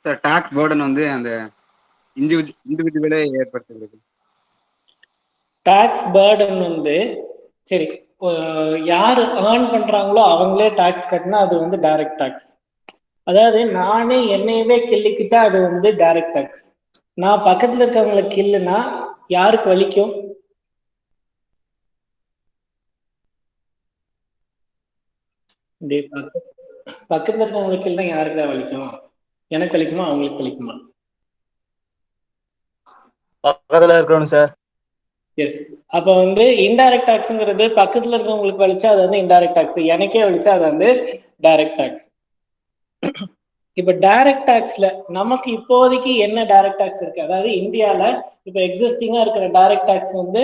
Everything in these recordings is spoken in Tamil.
சார் டாக்ஸ் பேர்டன் வந்து அந்த இண்டிவிஜுவலே ஏற்படுத்துகிறது. டாக்ஸ் பேர்டன் வந்து சரி, யாரு ஏர்ன் பண்றாங்களோ அவங்களே டாக்ஸ் கட்டினா அது வந்து டைரக்ட் டாக்ஸ். அதாவது நானே என்னையவே கிள்ளிக்கிட்டா அது வந்து டைரக்ட் டாக்ஸ். நான் பக்கத்துல இருக்கவங்களை கில்லுனா யாருக்கு வலிக்கும்? பக்கத்துல இருக்கவங்களுக்கு இல்லைன்னா யாருக்கு தான் வலிக்கும்? எனக்கு வலிக்குமா அவங்களுக்கு வலிக்குமா? பக்கத்துல இருக்கணும் சார். எஸ். அப்ப வந்து இன்டைரக்ட் டாக்ஸ்ங்கிறது பக்கத்துல இருக்கவங்களுக்கு வலிச்சா அது வந்து இன்டைரக்ட் டாக்ஸ், எனக்கே வலிச்சா அது வந்து டைரக்ட் டாக்ஸ். இப்ப டைரக்ட் டாக்ஸ்ல நமக்கு இப்போதைக்கு என்ன டைரக்ட் டாக்ஸ் இருக்கு? அதாவது இந்தியால இப்ப எக்ஸிஸ்டிங்கா இருக்கிற டைரக்ட் டாக்ஸ் வந்து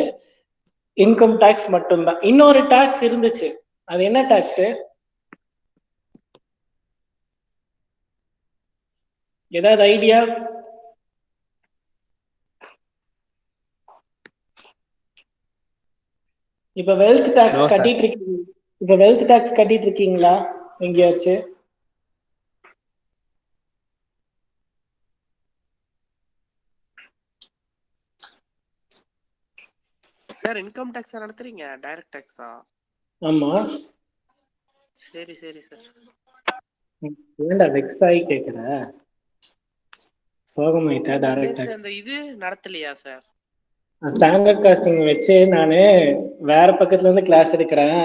இன்கம் டாக்ஸ் மட்டும்தான். இன்னொரு டாக்ஸ் இருந்துச்சு, அது என்ன டாக்ஸ்? ஏதாவது ஐடியா? இப்ப வெல்த் டாக்ஸ் கட்டிட்டு இருக்கீங்க. இப்ப வெல்த் டாக்ஸ் கட்டிட்டு இருக்கீங்களா எங்கேயாச்சு? சார் இன்கம் டாக்ஸ் நடத்துறீங்க? டைரக்ட் டாக்ஸா? ஆமா. சரி சரி சார். ஏன்டா வெக்ஸ் ஆகி கேக்குற? சோகமாயிட்டா? டைரக்ட் டாக்ஸ் அந்த இது நடத்தலையா சார்? ஸ்டாண்டர்ட் காஸ்டிங் வச்சு நானு வேற பக்கத்துல இருந்து கிளாஸ் எடுக்கிறேன்.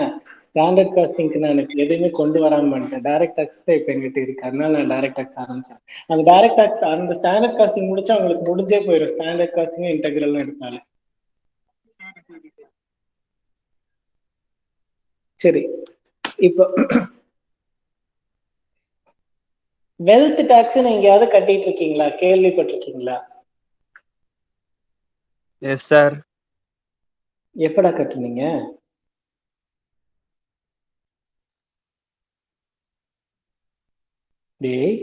ஸ்டாண்டர்ட் காஸ்டிங்க்கு நான் எதுவுமே கொண்டு வராம பண்ணிட்டேன். டைரக்ட் டாக்ஸ் தான் இப்ப எங்கிட்ட இருக்கு. அதனால நான் டைரக்ட் டாக்ஸ் ஆரம்பிச்சேன். அந்த டைரக்ட் டாக்ஸ் அந்த ஸ்டாண்டர்ட் காஸ்டிங் முடிச்சா உங்களுக்கு முடிஞ்சே போயிடும். ஸ்டாண்டர்ட் காஸ்டிங் இன்டெகிரல் எடுத்தாலும் சரி. இப்போ வெல்த் டாக்ஸ் எங்கேயாவது கட்டிட்டு இருக்கீங்களா? கேள்விப்பட்டிருக்கீங்களா? Yes sir. எப்படா கட்டுனீங்க? டேய்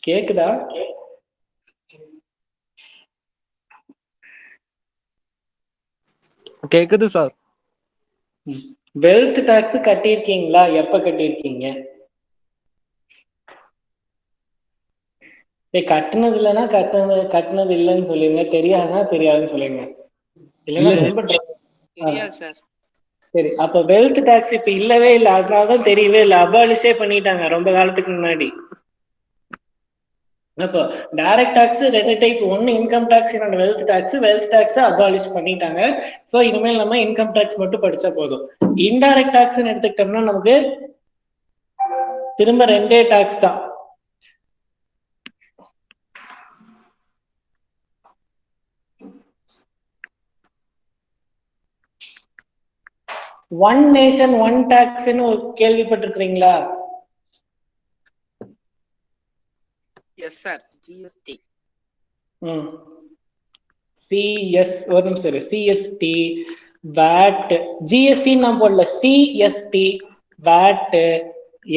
கேக்குதா? கேக்குது சார். Wealth tax கட்டியிருக்கீங்களா? எப்ப கட்டியிருக்கீங்க? கட்டுனது இல்லைன்னா கட்டுனது இல்லைன்னு சொல்லுங்க. தெரியாதுன்னா தெரியாதுன்னு சொல்லுங்க. இல்லைன்னா ரொம்ப தெரியாது சார். சரி, அப்ப வெல்த் டாக்ஸ் இப்ப இல்லவே இல்லை. அதனாலதான் தெரியவே இல்லை. அபாலிஷே பண்ணிட்டாங்க ரொம்ப காலத்துக்கு முன்னாடி. அப்போ டைரக்ட் டாக்ஸ் ரெண்டு டைப். ஒன்னு இன்கம் டாக்ஸ், இன்னொன்று wealth tax. Wealth tax abolish பண்ணிட்டாங்க. சோ இனிமேல் நம்ம இன்கம் டாக்ஸ் மட்டும் படிச்சா போதும். இன்டைரக்ட் டாக்ஸ் எடுத்துக்கிட்டோம்னா நமக்கு திரும்ப ரெண்டே டாக்ஸ் தான். ஒன் நேஷன் ஒன் டாக்ஸ்னு கேள்விப்பட்டிருக்கீங்களா? Yes sir. ஜிஎஸ்டி. சிஎஸ் ஒரு நிமிஷம் இரு. சிஎஸ்டி, வேட், ஜிஎஸ்டி நான் போடல. CST, VAT,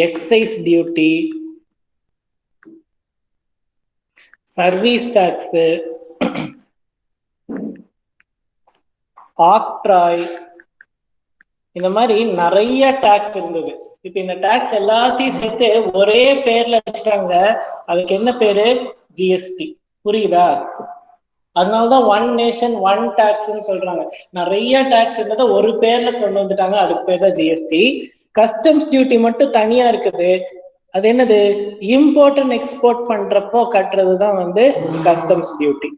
excise duty, service tax, octroi, இந்த மாதிரி நிறைய டாக்ஸ் இருந்தது. இப்ப இந்த டாக்ஸ் எல்லாத்தையும் சேர்த்து ஒரே பேர்ல வச்சுட்டாங்க. அதுக்கு என்ன பேரு? ஜிஎஸ்டி. புரியுதா? அதனாலதான் ஒன் நேஷன் ஒன் டாக்ஸ்ன்னு சொல்றாங்க. நிறைய டாக்ஸ் இருந்ததை ஒரு பேர்ல கொண்டு வந்துட்டாங்க. அதுக்கு பேர் தான் ஜிஎஸ்டி. கஸ்டம்ஸ் டியூட்டி மட்டும் தனியா இருக்குது. அது என்னது? இம்போர்ட் அண்ட் எக்ஸ்போர்ட் பண்றப்போ கட்டுறதுதான் வந்து கஸ்டம்ஸ் டியூட்டி.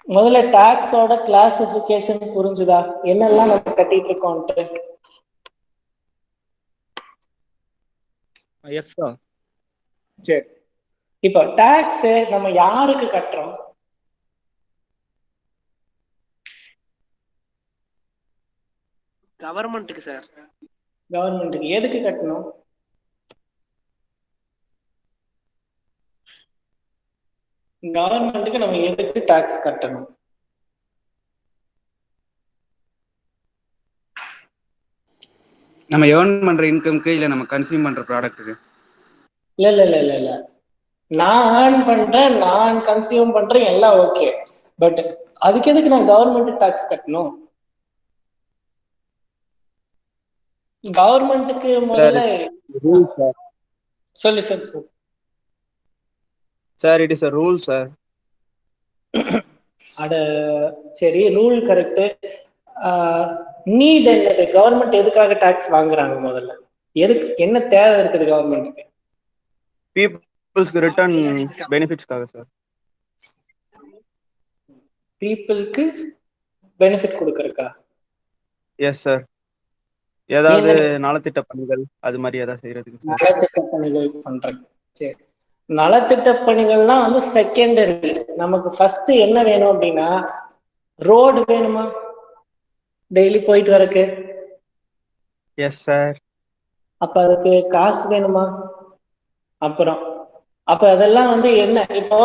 முதல்ல டாக்ஸோட கிளாசிபிகேஷன் புரிஞ்சுதா? என்னெல்லாம் நம்ம கட்டிட்டு இருக்கோம்ட்டு? S sir. சரி, இப்போ டாக்ஸ் நம்ம யாருக்கு கட்டுறோம்? கவர்மெண்ட்டுக்கு சார். கவர்மெண்ட்டுக்கு. எதுக்கு கட்டணும்? கவர்மெண்ட்டுக்கு நம்ம எதுக்கு டாக்ஸ் கட்டணும்? நம்ம ஏர்ன் பண்ற இன்கம்க்கு இல்ல நம்ம கன்சியூம் பண்ற ப்ராடக்ட்டுக்கு. இல்ல இல்ல இல்ல இல்ல இல்ல நான் ஏர்ன் பண்றேன், நான் கன்சியூம் பண்றேன், எல்லாம் ஓகே. பட் அதுக்கு எதுக்கு நான் கவர்மெண்ட் டாக்ஸ் கட்டணும்? கவர்மெண்ட்டுக்கு முதல்ல ரூல் சார். சொல்லு சார். Sir it is a rule sir. அட சரி, ரூல் கரெக்ட். நீட் என்னது? கவர்மெண்ட் எதுக்காக டாக்ஸ் வாங்குறாங்க? முதல்ல எதுக்கு, என்ன தேவை இருக்குது கவர்மெண்ட்டுக்கு? பீப்புள்ஸ்க்கு ரிட்டர்ன் பெனிஃபிட்ஸ்க்காக சார். பீப்புளுக்கு பெனிஃபிட் கொடுக்கறக்கா? Yes sir. ஏதாவது நலத்திட்ட பணிகள் அது மாதிரி ஏதாவது செய்யறதுக்கு சார். நலத்திட்ட பணிகள் பண்றேன். சரி, நலத்திட்ட பணிகள்லாம் வந்து செகண்டரி. நமக்கு ஃபர்ஸ்ட் என்ன வேணும் அப்படின்னா, ரோடு வேணுமா டெய்லி போயிட்டு வரக்கு? S sir. அப்ப அதுக்கு காசு வேணுமா? அப்புறம் அப்ப அதெல்லாம் வந்து என்ன, இப்போ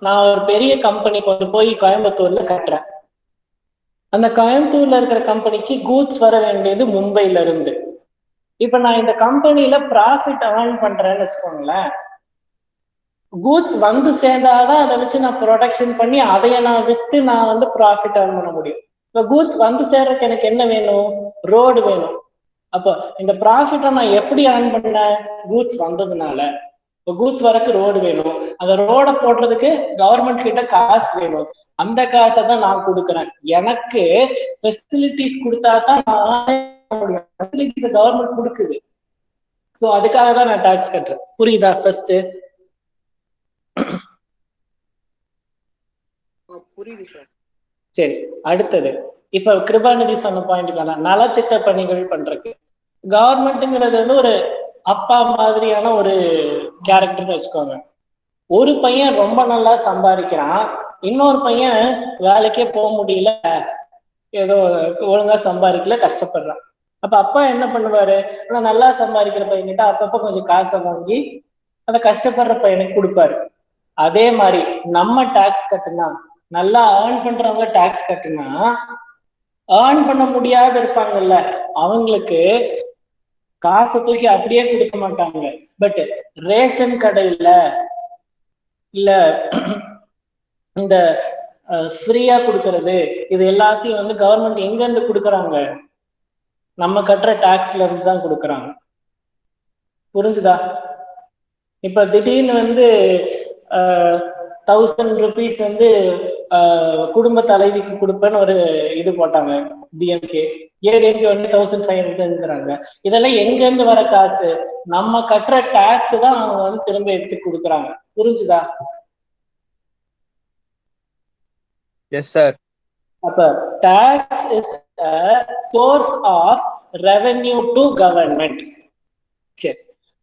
நான் ஒரு பெரிய கம்பெனி கொண்டு போய் கோயம்புத்தூர்ல கட்டுறேன். அந்த கோயம்புத்தூர்ல இருக்கிற கம்பெனிக்கு கூட்ஸ் வர வேண்டியது மும்பைல இருந்து. இப்ப நான் இந்த கம்பெனில ப்ராஃபிட் ஏர்ன் பண்றேன்னு வச்சுக்கோங்களேன். கூட்ஸ் வந்து சேர்ந்தாதான் அதை வச்சு நான் ப்ரொடக்ஷன் பண்ணி அதைய நான் வித்து நான் வந்து ப்ராஃபிட் ஏர்ன் பண்ண முடியும். இப்ப கூட்ஸ் வந்து சேர்றதுக்கு எனக்கு என்ன வேணும்? ரோடு வேணும். அப்போ இந்த ப்ராஃபிட்டை நான் எப்படி ஏர்ன் பண்ணேன்? கூட்ஸ் வந்ததுனால. இப்போ கூட்ஸ் வரக்கு ரோடு வேணும். அந்த ரோடை போடுறதுக்கு கவர்மெண்ட் கிட்ட காசு வேணும். அந்த காசை தான் நான் கொடுக்குறேன். எனக்கு ஃபெசிலிட்டிஸ் கொடுத்தா தான் ஃபெசிலிட்டிஸ் கவர்மெண்ட் கொடுக்குது. ஸோ அதுக்காக தான் நான் டாக்ஸ் கட்டுறேன். புரியுதா? ஃபர்ஸ்ட் புரியுது சார். சரி, அடுத்தது இப்ப கிருபாநிதி சொன்ன பாயிண்ட்டுக்கான நலத்திட்ட பணிகள் பண்றதுக்கு கவர்மெண்ட்ங்கிறது வந்து ஒரு அப்பா மாதிரியான ஒரு கேரக்டர்னு வச்சுக்கோங்க. ஒரு பையன் ரொம்ப நல்லா சம்பாதிக்கிறான், இன்னொரு பையன் வேலைக்கே போக முடியல, ஏதோ ஒழுங்கா சம்பாதிக்கல, கஷ்டப்படுறான். அப்ப அப்பா என்ன பண்ணுவாரு? ஆனா நல்லா சம்பாதிக்கிற பையன்கிட்ட அப்பப்ப கொஞ்சம் காசை வாங்கி அந்த கஷ்டப்படுற பையனுக்கு கொடுப்பாரு. அதே மாதிரி நம்ம டாக்ஸ் கட்டுனா, நல்லா ஏர்ன் பண்றவங்க டாக்ஸ் கட்டுனா, ஏர்ன் பண்ண முடியாத இருப்பாங்கல்ல அவங்களுக்கு காசை தூக்கி அப்படியே கொடுக்க மாட்டாங்க. பட் ரேஷன் கடையில இல்ல இந்த ஃப்ரீயா கொடுக்கறது, இது எல்லாத்தையும் வந்து கவர்மெண்ட் எங்க இருந்து கொடுக்கறாங்க? நம்ம கட்டுற டாக்ஸ்ல இருந்து தான் கொடுக்கறாங்க. புரிஞ்சுதா? இப்ப திடீர்னு வந்து 1000 rupees வந்து குடும்ப தலைவிக்கு கொடுப்பேன்னு ஒரு இது போட்டாங்க டிஎம்கே. ஏடிஎம்கே வந்து 1500. இதெல்லாம் எங்க இருந்து வர காசு? நம்ம கட்டுற டாக்ஸ் தான் அவங்க வந்து திரும்ப எடுத்து கொடுக்குறாங்க. புரிஞ்சுதா? Yes sir. அப்ப tax is a source of revenue to government. சரி,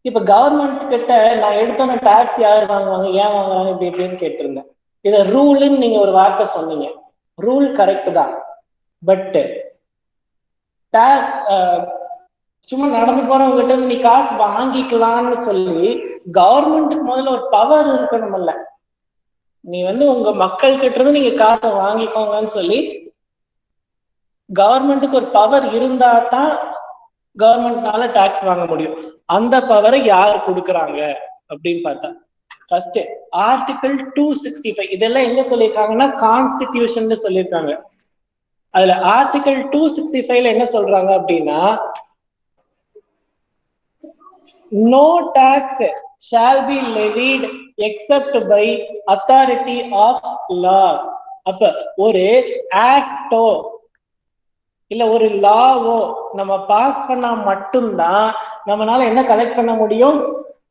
இப்ப கவர்மெண்ட் கிட்ட நான் எடுத்தோன்ன டாக்ஸ் யார் வாங்குவாங்க, ஏன் வாங்குறாங்க இப்படி இப்படின்னு கேட்டிருந்தேன். இத ரூல்னு நீங்க ஒரு வார்த்தை சொன்னீங்க. ரூல் கரெக்ட் தான். பட் டாக்ஸ் சும்மா நடந்து போறவங்க கிட்ட நீ காசு வாங்கிக்கலாம்னு சொல்லி கவர்மெண்ட்டுக்கு முதல்ல ஒரு பவர் இருக்கணும்ல. நீ வந்து உங்க மக்கள் கிட்ட இருந்து நீங்க காசை வாங்கிக்கோங்கன்னு சொல்லி கவர்மெண்ட்டுக்கு ஒரு பவர் இருந்தா தான் கவர்மெண்ட்னால டாக்ஸ் வாங்க முடியும். அந்த பவரை யார் கொடுக்குறாங்க அப்படின்னு பார்த்தா ஃபர்ஸ்ட் ஆர்டிகல் 265. இதெல்லாம் எங்க சொல்லியிருக்காங்கன்னா கான்ஸ்டிடியூஷன் சொல்லியிருக்காங்க. அதுல ஆர்டிகல் 265 என்ன சொல்றாங்க அப்படின்னா, no tax shall be levied except by authority of law. அப்ப ஒரு ஆக்டோ இல்ல ஒரு லாவோ நம்ம பாஸ் பண்ணா மட்டும்தான் நம்மளால என்ன கலெக்ட் பண்ண முடியும்?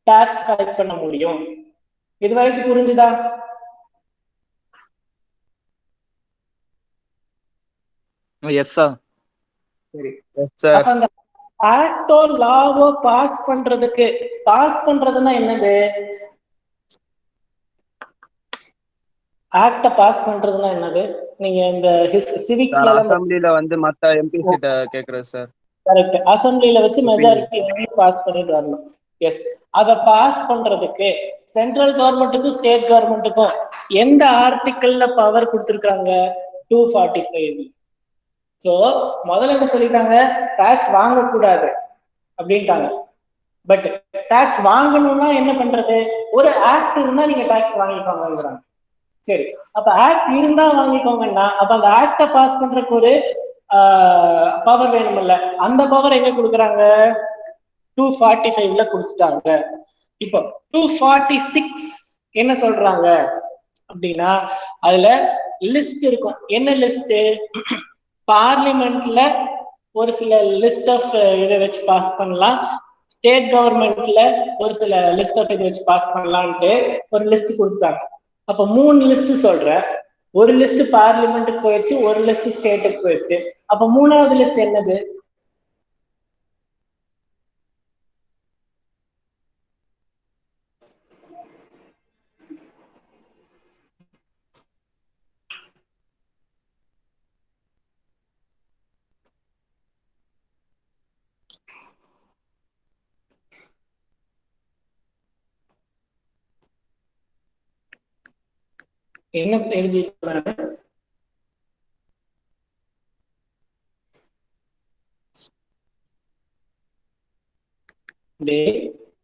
டாக்ஸ் கலெக்ட் பண்ண முடியும். இது வரைக்கும் புரிஞ்சுதா? Yes sir. சரி, எஸ் சார். அப்ப அந்த ஆக்டோ லாவோ பாஸ் பண்றதுன்னா என்னது? ஆக்ட பாஸ் பண்றதுன்னா என்னது? நீங்க இந்த சிவிக்ஸ்ல அசெம்பிளில வந்து மத்த எம்பி கிட்ட கேக்குறது சார். கரெக்ட். அசெம்பிளில வச்சு மெஜாரிட்டி பாஸ் பண்ணிட்டு வரணும். எஸ், அத பாஸ் பண்றதுக்கு சென்ட்ரல் கவர்மெண்ட்டுக்கும் ஸ்டேட் கவர்மெண்ட்டுக்கும் எந்த ஆர்டிக்கல்ல பவர் கொடுத்திருக்காங்க? 245. சோ முதல்ல என்ன சொல்லிட்டாங்க? டாக்ஸ் வாங்கக்கூடாது அப்படின்ட்டாங்க. பட் டாக்ஸ் வாங்கணும்னா என்ன பண்றது? ஒரு ஆக்ட் இருந்தா நீங்க டாக்ஸ் வாங்கிக்கோங்கிறாங்க. சரி, அப்ப ஆக்ட் இருந்தா வாங்கிக்கோங்கன்னா அப்ப அந்த ஆக்ட பாஸ் பண்றதுக்கு ஒரு பவர் வேணும்ல. அந்த பவர் எங்க கொடுக்குறாங்க? 245ல கொடுத்துட்டாங்க. இப்போ 246 என்ன சொல்றாங்க அப்படின்னா, அதுல லிஸ்ட் இருக்கும். என்ன லிஸ்ட்? பார்லிமெண்ட்ல ஒரு சில லிஸ்ட் ஆஃப் இதை வச்சு பாஸ் பண்ணலாம், ஸ்டேட் கவர்மெண்ட்ல ஒரு சில லிஸ்ட் ஆஃப் இதை வச்சு பாஸ் பண்ணலான்ட்டு ஒரு லிஸ்ட் கொடுத்துட்டாங்க. அப்ப 3 லிஸ்ட் சொல்ற. ஒரு லிஸ்ட் பார்லிமெண்ட்டுக்கு போயிடுச்சு, ஒரு லிஸ்ட் ஸ்டேட்டுக்கு போயிடுச்சு. அப்ப 3வது லிஸ்ட் என்னது? என்ன எழுதி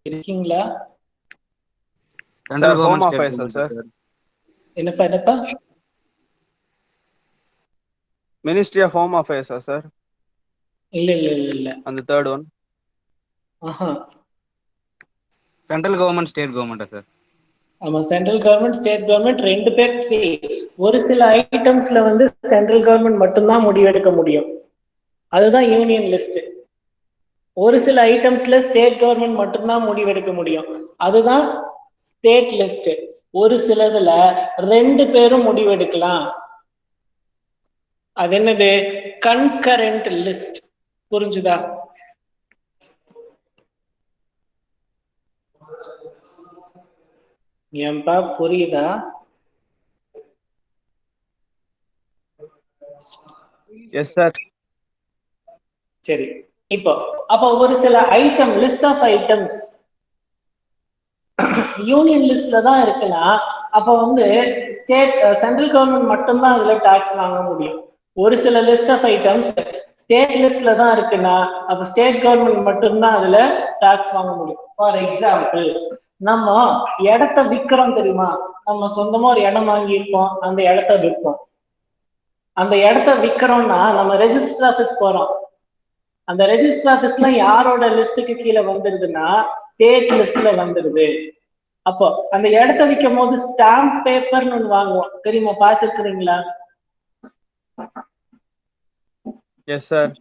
இருக்கீங்களா? Central home government affairs state sir. என்னப்பா? மினிஸ்ட்ரி ஆஃப் ஹோம் அஃபேர்ஸா சார்? இல்ல இல்ல இல்ல இல்ல, அந்த தேர்ட் ஒன். ஆஹா. சென்ட்ரல் கவர்மெண்ட் ஸ்டேட் கவர்மெண்டா சார்? ஆமா, சென்ட்ரல் கவர்மெண்ட் ஸ்டேட் கவர்மெண்ட் ரெண்டு பேர். ஒரு சில ஐட்டம்ஸ்ல வந்து சென்ட்ரல் கவர்மெண்ட் மட்டும்தான் முடிவெடுக்க முடியும், அதுதான் யூனியன் லிஸ்ட். ஒரு சில ஐட்டம்ஸ்ல ஸ்டேட் கவர்மெண்ட் மட்டும்தான் முடிவெடுக்க முடியும், அதுதான் ஸ்டேட் லிஸ்ட். ஒரு சிலதுல 2 பேரும் முடிவெடுக்கலாம், அது என்னது? Concurrent list. புரிஞ்சுதா? ஏன்பா புரியுதா? Yes sir. சரி, இப்போ அப்ப ஒரு சில item, list of items union லிஸ்ட்ல தான் இருக்குன்னா அப்ப வந்து ஸ்டேட் சென்ட்ரல் கவர்மெண்ட் மட்டும்தான் அதுல டாக்ஸ் வாங்க முடியும். ஒரு சில லிஸ்ட் ஆஃப் ஐட்டம்ஸ் ஸ்டேட் லிஸ்ட்ல தான் இருக்குன்னா அப்ப ஸ்டேட் கவர்மெண்ட் மட்டும்தான் அதுல டாக்ஸ் வாங்க முடியும். ஃபார் எக்ஸாம்பிள், நம்ம இடத்த விற்கிறோம் தெரியுமா? நம்ம சொந்தமா ஒரு இடம் வாங்கியிருப்போம், அந்த இடத்த விற்போம். அந்த இடத்த விற்கிறோம்னா நம்ம ரெஜிஸ்டர் ஆஃபீஸ் போறோம். அந்த ரெஜிஸ்டர் ஆஃபீஸ்ல யாரோட லிஸ்டுக்கு கீழே வந்துருதுன்னா ஸ்டேட் லிஸ்ட்ல வந்துருது. அப்போ அந்த இடத்த விற்கும் போது ஸ்டாம்ப் பேப்பர்னு ஒண்ணு வாங்குவோம் தெரியுமா? பார்த்துருக்கிறீங்களா? Yes sir.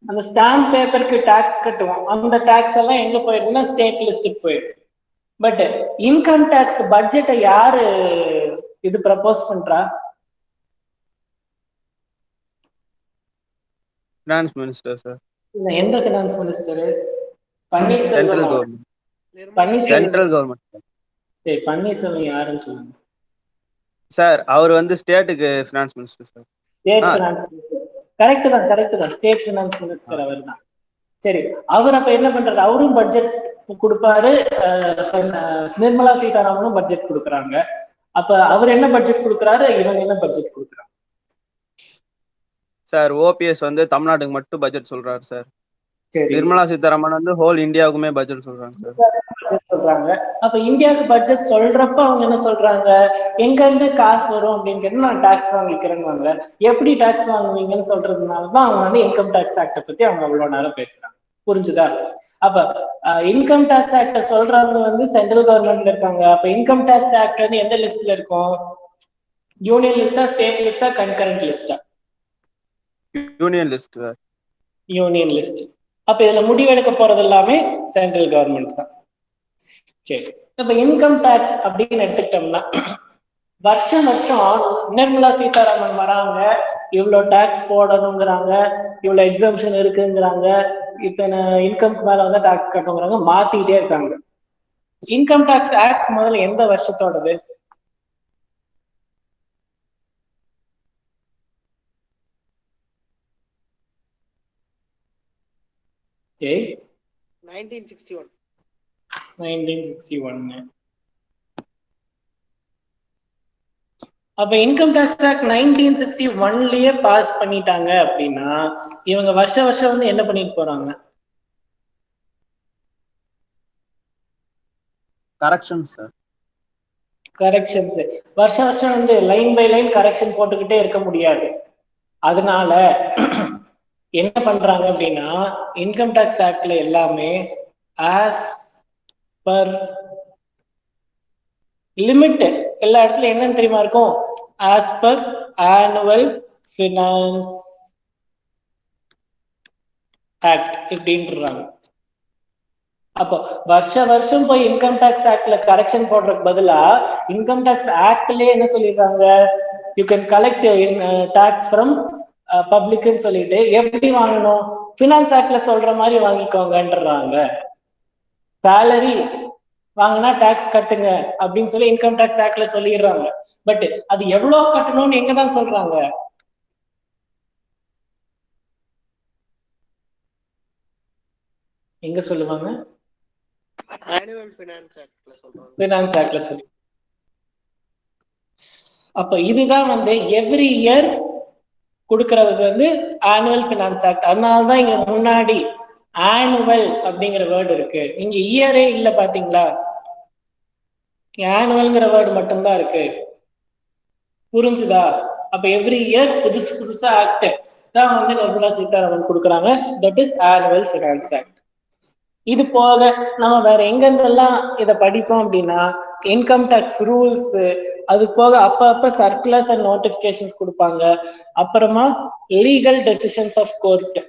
அந்த ஸ்டாம்ப் பேப்பருக்கு டாக்ஸ் கட்டுவோம். அந்த டாக்ஸ் எல்லாம் எங்க போயிடுதுன்னா ஸ்டேட் லிஸ்டுக்கு போயிடுது. பட் இன்கம் டாக்ஸ் பட்ஜெட்டை யாரு இது ப்ரப்போஸ் பண்றா? Finance minister sir. எந்த finance minister? Central Panneerselvam. Government. Panneerselvam. Central government. சரி, பன்னீர்செல்வம் யாருன்னு சொல்லுங்க சார். அவர் வந்து ஸ்டேட்டுக்கு finance minister sir. State finance minister. Correct தான். ஸ்டேட் ஃபினான்ஸ் மினிஸ்டர் அவர் தான். சரி, அவர் அப்ப என்ன பண்றாரு? அவரும் பட்ஜெட் கொடுப்பாரு, நிர்மலா சீதாராமனும் பட்ஜெட் கொடுக்குறாங்க. அப்ப அவர் என்ன பட்ஜெட் கொடுக்குறாரு, இவங்க என்ன பட்ஜெட் கொடுக்குறாங்க? சார் ஓபிஎஸ் வந்து தமிழ்நாட்டுக்கு மட்டும் பட்ஜெட் சொல்றாரு சார். சரி, நிர்மலா சீதாராமன் வந்து ஹோல் இந்தியாவுக்குமே பட்ஜெட் சொல்றாங்க சார். பட்ஜெட் சொல்றாங்க. அப்ப இந்தியாவுக்கு பட்ஜெட் சொல்றப்ப அவங்க என்ன சொல்றாங்க? எங்க இருந்து காசு வரும் அப்படின்னு கேட்டு நான் டாக்ஸ் வாங்கிக்கிறேன்னு. எப்படி டாக்ஸ் வாங்குவீங்கன்னு சொல்றதுனாலதான் அவங்க வந்து இன்கம் டாக்ஸ் ஆக்ட பத்தி அவங்க அவ்வளவு நேரம் பேசுறாங்க. புரிஞ்சுதா? அப்ப இன்கம் டாக்ஸ் ஆக்ட சொல்றவங்க வந்து சென்ட்ரல் கவர்மெண்ட்ல இருக்காங்க. அப்ப இன்கம் டாக்ஸ் ஆக்ட் வந்து எந்த லிஸ்ட்ல இருக்கும்? யூனியன் லிஸ்டா, ஸ்டேட் லிஸ்டா, கன்கரண்ட் லிஸ்டா? Union list sir. Union list. அப்ப இதுல முடிவெடுக்க போறது எல்லாமே சென்ட்ரல் கவர்மெண்ட் தான். சரி, இப்ப இன்கம் டாக்ஸ் அப்படின்னு எடுத்துக்கிட்டோம்னா வருஷம் நிர்மலா சீதாராமன் வராங்க, இவ்வளவு டாக்ஸ் போடணுங்கிறாங்க, இவ்வளவு எக்ஸம்ஷன் இருக்குங்கிறாங்க, இத்தனை இன்கம்க்கு மேல வந்து டாக்ஸ் கட்டணுங்கிறாங்க, மாத்திட்டே இருக்காங்க. இன்கம் டாக்ஸ் ஆக்ட் முதல்ல எந்த வருஷத்தோடது? Okay. 1961. 1961. அப்ப இன்கம் டாக்ஸ் ஆக்ட் 1961லயே பாஸ் பண்ணிட்டாங்க அப்படின்னா இவங்க வருஷம் வந்து என்ன பண்ணிட்டு போறாங்க? Correction sir. கரெக்ஷன்ஸ் வருஷம் வருஷம் வந்து லைன் பை லைன் கரெக்ஷன் போட்டுக்கிட்டே இருக்க முடியாது. அதனால என்ன பண்றாங்க அப்படின்னா இன்கம் டேக்ஸ் ஆக்ட்ல எல்லாமே ஆஸ் பர் லிமிட் எல்லா இடத்துலயும் என்னன்னு தெரியுமா இருக்கும்? As per annual finance act இப்படின்றாங்க. அப்போ வருஷ வருஷம் போய் இன்கம் டேக்ஸ் ஆக்ட்ல கரெக்ஷன் போடுறதுக்கு பதிலா இன்கம் டேக்ஸ் ஆக்ட்லயே என்ன சொல்லிடுறாங்க, you can collect tax from பப்ளிக்னு சொல்லிட்டு எப்படி வாங்கணும்? பினான்ஸ் ஆக்ட்ல சொல்ற மாதிரி வாங்கிக்கோங்கன்றாங்க. சேலரி வாங்கினா டாக்ஸ் கட்டுங்க அப்படின்னு சொல்லி இன்கம் டேக்ஸ் ஆக்ட்ல சொல்லிடுறாங்க. பட் அது எவ்வளவு கட்டணும்னு எங்கதான் சொல்றாங்க? எங்க சொல்லுவாங்க? ஆனுவல் ஃபினான்ஸ் ஆக்ட்ல சொல்றாங்க. பினான்ஸ் ஆக்ட்ல சொல்லி. அப்ப இதுதான் வந்து எவ்ரி இயர் கொடுக்கறது வந்து ஆனுவல் ஃபினான்ஸ் ஆக்ட். அதனாலதான் இங்க முன்னாடி ஆனுவல் அப்படிங்கிற வேர்டு இருக்கு. இங்க இயரே இல்ல பாத்தீங்களா? ஆனுவல்ங்கிற வேர்டு மட்டும்தான் இருக்கு. புரிஞ்சுதா? அப்ப எவ்ரி இயர் புதுசு புதுசா ஆக்ட் தான் வந்து நிர்மலா சீதாராமன் கொடுக்குறாங்க. That is annual finance act. இது போக நம்ம வேற எங்கெந்தெல்லாம் இதை படிப்போம் அப்படின்னா இன்கம் டேக்ஸ் ரூல்ஸ், அது போக அப்ப சர்க்குலர்ஸ் அண்ட் நோட்டிபிகேஷன்ஸ் கொடுப்பாங்க. அப்புறமா லீகல் டெசிஷன்ஸ் ஆஃப் கோர்ட்.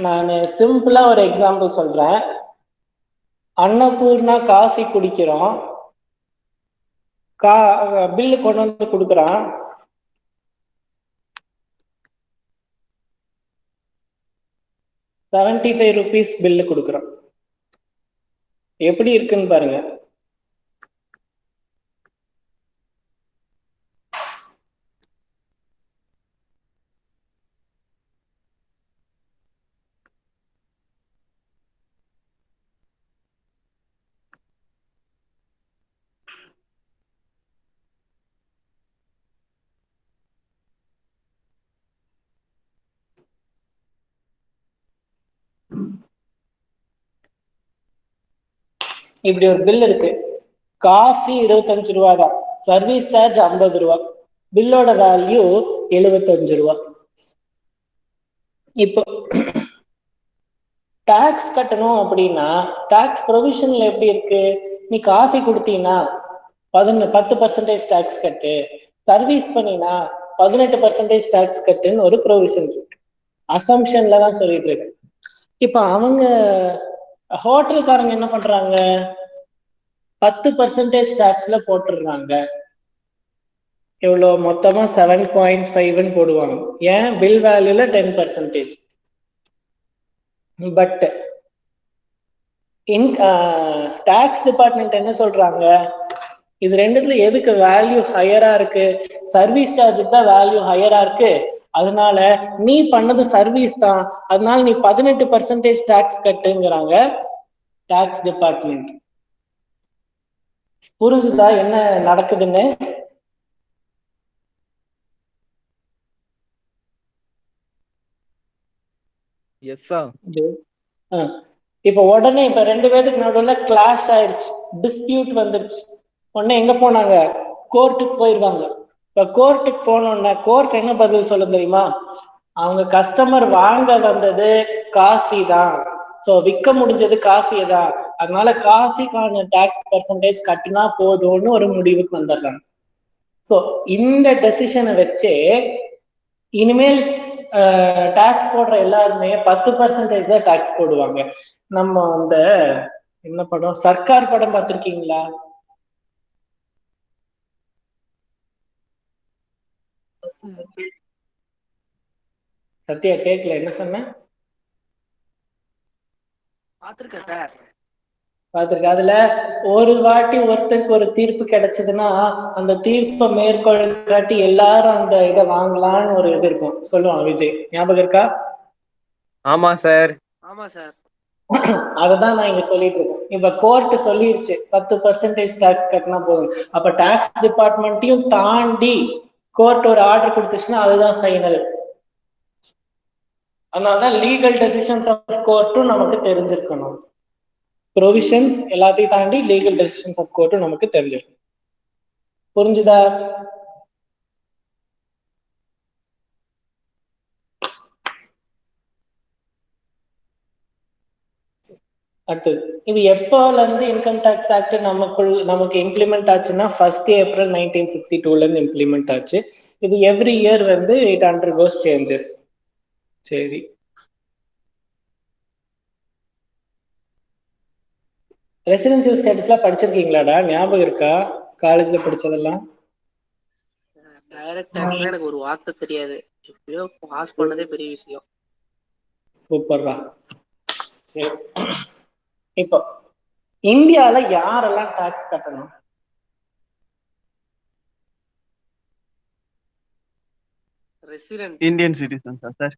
நான் சிம்பிளா ஒரு எக்ஸாம்பிள் சொல்றேன். அன்னபூர்ணா காஃபி குடிக்கிறோம், பில்லு கொண்டு வந்து கொடுக்குறான். ₹75 பில்லு கொடுக்குறோம். எப்படி இருக்குன்னு பாருங்க. இப்படி ஒரு பில் இருக்கு. காஃபி ₹25 தான், சர்வீஸ் சார்ஜ் ₹50, பில்லோட வேல்யூ ₹75. இப்போ டாக்ஸ் கட்டணும் அப்படின்னா டாக்ஸ் ப்ரொவிஷன்ல எப்படி இருக்கு? நீ காஃபி கொடுத்தீங்கன்னா 10% டாக்ஸ் கட்டு, சர்வீஸ் பண்ணினா 18% டாக்ஸ் கட்டுன்னு ஒரு ப்ரொவிஷன் இருக்கு. அசம்ஷன்ல தான் சொல்லிட்டு இருக்கு. இப்ப அவங்க ஹோட்டல்காரங்க என்ன பண்றாங்க? 10% டாக்ஸ்ல போட்டுடுறாங்க. எவ்வளவு? மொத்தமா 7.5 போடுவாங்க. ஏன்? பில் வேல்யூல 10%. பட் டாக்ஸ் டிபார்ட்மெண்ட் என்ன சொல்றாங்க? இது ரெண்டுத்துல எதுக்கு வேல்யூ ஹையரா இருக்கு? சர்வீஸ் சார்ஜுக்கு தான் வேல்யூ ஹையரா இருக்கு. அதனால நீ பண்ணது சர்வீஸ் தான், அதனால நீ 18% டாக்ஸ் கட்டுங்கிறாங்க டாக்ஸ் டிபார்ட்மெண்ட். புரிஞ்சுதா என்ன நடக்குதுன்னு? இப்ப உடனே இப்ப 2 பேருக்கு நடுவில் கிளாஷ் ஆயிடுச்சு, டிஸ்பியூட் வந்துருச்சு. உடனே எங்க போனாங்க? கோர்ட்டுக்கு போயிருவாங்க. இப்ப கோர்ட்டுக்கு போனோம்னா கோர்ட் என்ன பதில் சொல்ல தெரியுமா? அவங்க கஸ்டமர் வாங்க வந்தது காஃபி தான், சோ விற்க முடிஞ்சது காஃபி தான், அதனால காஃபிக்கான டாக்ஸ் பெர்சன்டேஜ் கட்டினா போதும்னு ஒரு முடிவுக்கு வந்துடுறாங்க. சோ இந்த டெசிஷனை வச்சு இனிமேல் டாக்ஸ் போடுற எல்லாருமே 10% தான் டாக்ஸ் போடுவாங்க. நம்ம அந்த என்ன படம், சர்க்கார் படம் பார்த்திருக்கீங்களா? சத்யா கேட்கல, என்ன சொன்ன? பாத்திருக்கேன் சார். பார்த்திருக்க. அதுல ஒரு வாட்டி ஒருத்தருக்கு ஒரு தீர்ப்பு கிடைச்சதுன்னா அந்த தீர்ப்பை மேற்கோள் காட்டி எல்லாரும் அந்த இதை வாங்கலாம்னு ஒரு இது இருக்கும், சொல்லுவான் விஜய். ஞாபகம் இருக்கா? ஆமா சார். ஆமா சார். அததான் நான் இங்க சொல்லிட்டு இருக்கேன். இப்ப கோர்ட் சொல்லிருச்சு 10% டாக்ஸ் கட்டினா போதும். அப்ப டாக்ஸ் டிபார்ட்மெண்ட்டையும் தாண்டி கோர்ட் ஒரு ஆர்டர் கொடுத்துச்சுன்னா அதுதான் ஃபைனல். அதனாலதான் லீகல் டெசிஷன்ஸ் ஆஃப் கோர்ட்டும் நமக்கு தெரிஞ்சிருக்கணும். ப்ரொவிஷன்ஸ் எல்லாத்தையும் தாண்டி லீகல் டெசிஷன்ஸ் ஆஃப் கோர்ட்டும் நமக்கு தெரிஞ்சிருக்கும். புரிஞ்சுதா? அடுத்தது, இது எப்போல இருந்து இன்கம் டேக்ஸ் ஆக்ட் நமக்கு இம்ப்ளிமெண்ட் ஆச்சுன்னா 1st April 1962 இருந்து இம்ப்ளிமெண்ட் ஆச்சு. இது எவ்ரி இயர் வந்து இட் அண்டர்கோஸ் சேஞ்சஸ். சரி, ரெசிடென்சியல் ஸ்டேட்டஸ்லாம் படிச்சிருக்கீங்களாடா? ஞாபகம் இருக்கா காலேஜ்ல படிச்சதெல்லாம்? டைரக்ட் டாக்ஸ்ல எனக்கு ஒரு வார்த்தை தெரியாது, எப்படியோ பாஸ் பண்ணதே பெரிய விஷயம். சூப்பர்ரா. சரி, இப்போ இந்தியால யாரெல்லாம் டாக்ஸ் கட்டணும்? ரெசிடென்ட். இந்தியன் சிட்டிசன்ஸா சார்?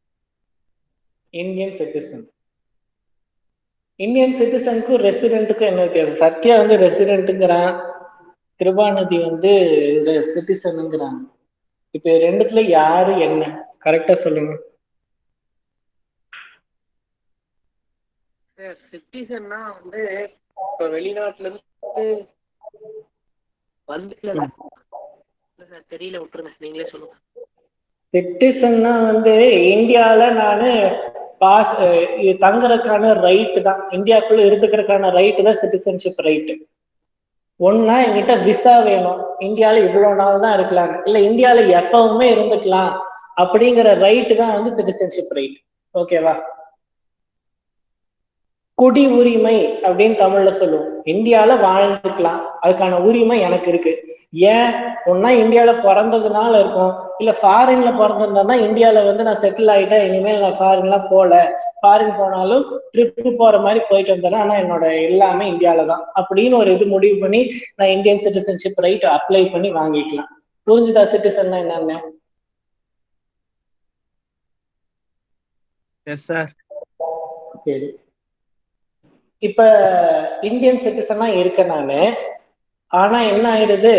Indian citizen. இந்தியன் சிட்டிசனுக்கும் ரெசிடென்ட்டுக்கும் என்ன வித்தியாசம்? சத்யா வந்து ரெசிடென்ட்டுங்கிறான், கிருபாநிதி வந்து சிட்டிசனுங்கிறான். இப்ப ரெண்டுத்துல யாரு என்ன கரெக்டா சொல்லுங்க. சிட்டிசன்னா வந்து இப்ப வெளிநாட்டுல இருந்து வந்து தெரியல, விட்டுருங்க, நீங்களே சொல்லுங்க. சிட்டிசன்னா வந்து இந்தியால நானு பாஸ் தங்குறதுக்கான ரைட்டு தான், இந்தியாக்குள்ள இருந்துக்கிறதுக்கான ரைட்டு தான் சிட்டிசன்ஷிப் ரைட்டு. ஒன்னா என்கிட்ட விசா வேணும், இந்தியால இவ்வளவு நாள் தான் இருக்கலாம், இல்ல இந்தியால எப்பவுமே இருந்துக்கலாம் அப்படிங்கிற ரைட்டு தான் வந்து சிட்டிசன்ஷிப் ரைட். ஓகேவா? குடி உரிமை அப்படின்னு தமிழ்ல சொல்லுவோம். இந்தியால வாழ்ந்துக்கலாம், அதுக்கான உரிமை எனக்கு இருக்கு. ஏன்? ஒன்னா இந்தியால பிறந்ததுனால இருக்கும், இல்ல ஃபாரின்ல பிறந்திருந்தா இந்தியால வந்து நான் செட்டில் ஆயிட்டேன், இனிமேல் நான் ஃபாரின்லாம் போல, ஃபாரின் போனாலும் ட்ரிப்பு போற மாதிரி போயிட்டு வந்தேன், ஆனா என்னோட எல்லாமே இந்தியால தான் அப்படின்னு ஒரு இது முடிவு பண்ணி நான் இந்தியன் சிட்டிசன்ஷிப் ரைட் அப்ளை பண்ணி வாங்கிக்கலாம். புரிஞ்சுதா சிட்டிசன்னா என்னன்னு? S sir. சரி, இப்ப இந்தியன் சிட்டிசனா இருக்க நானு, ஆனா என்ன ஆயிடுது,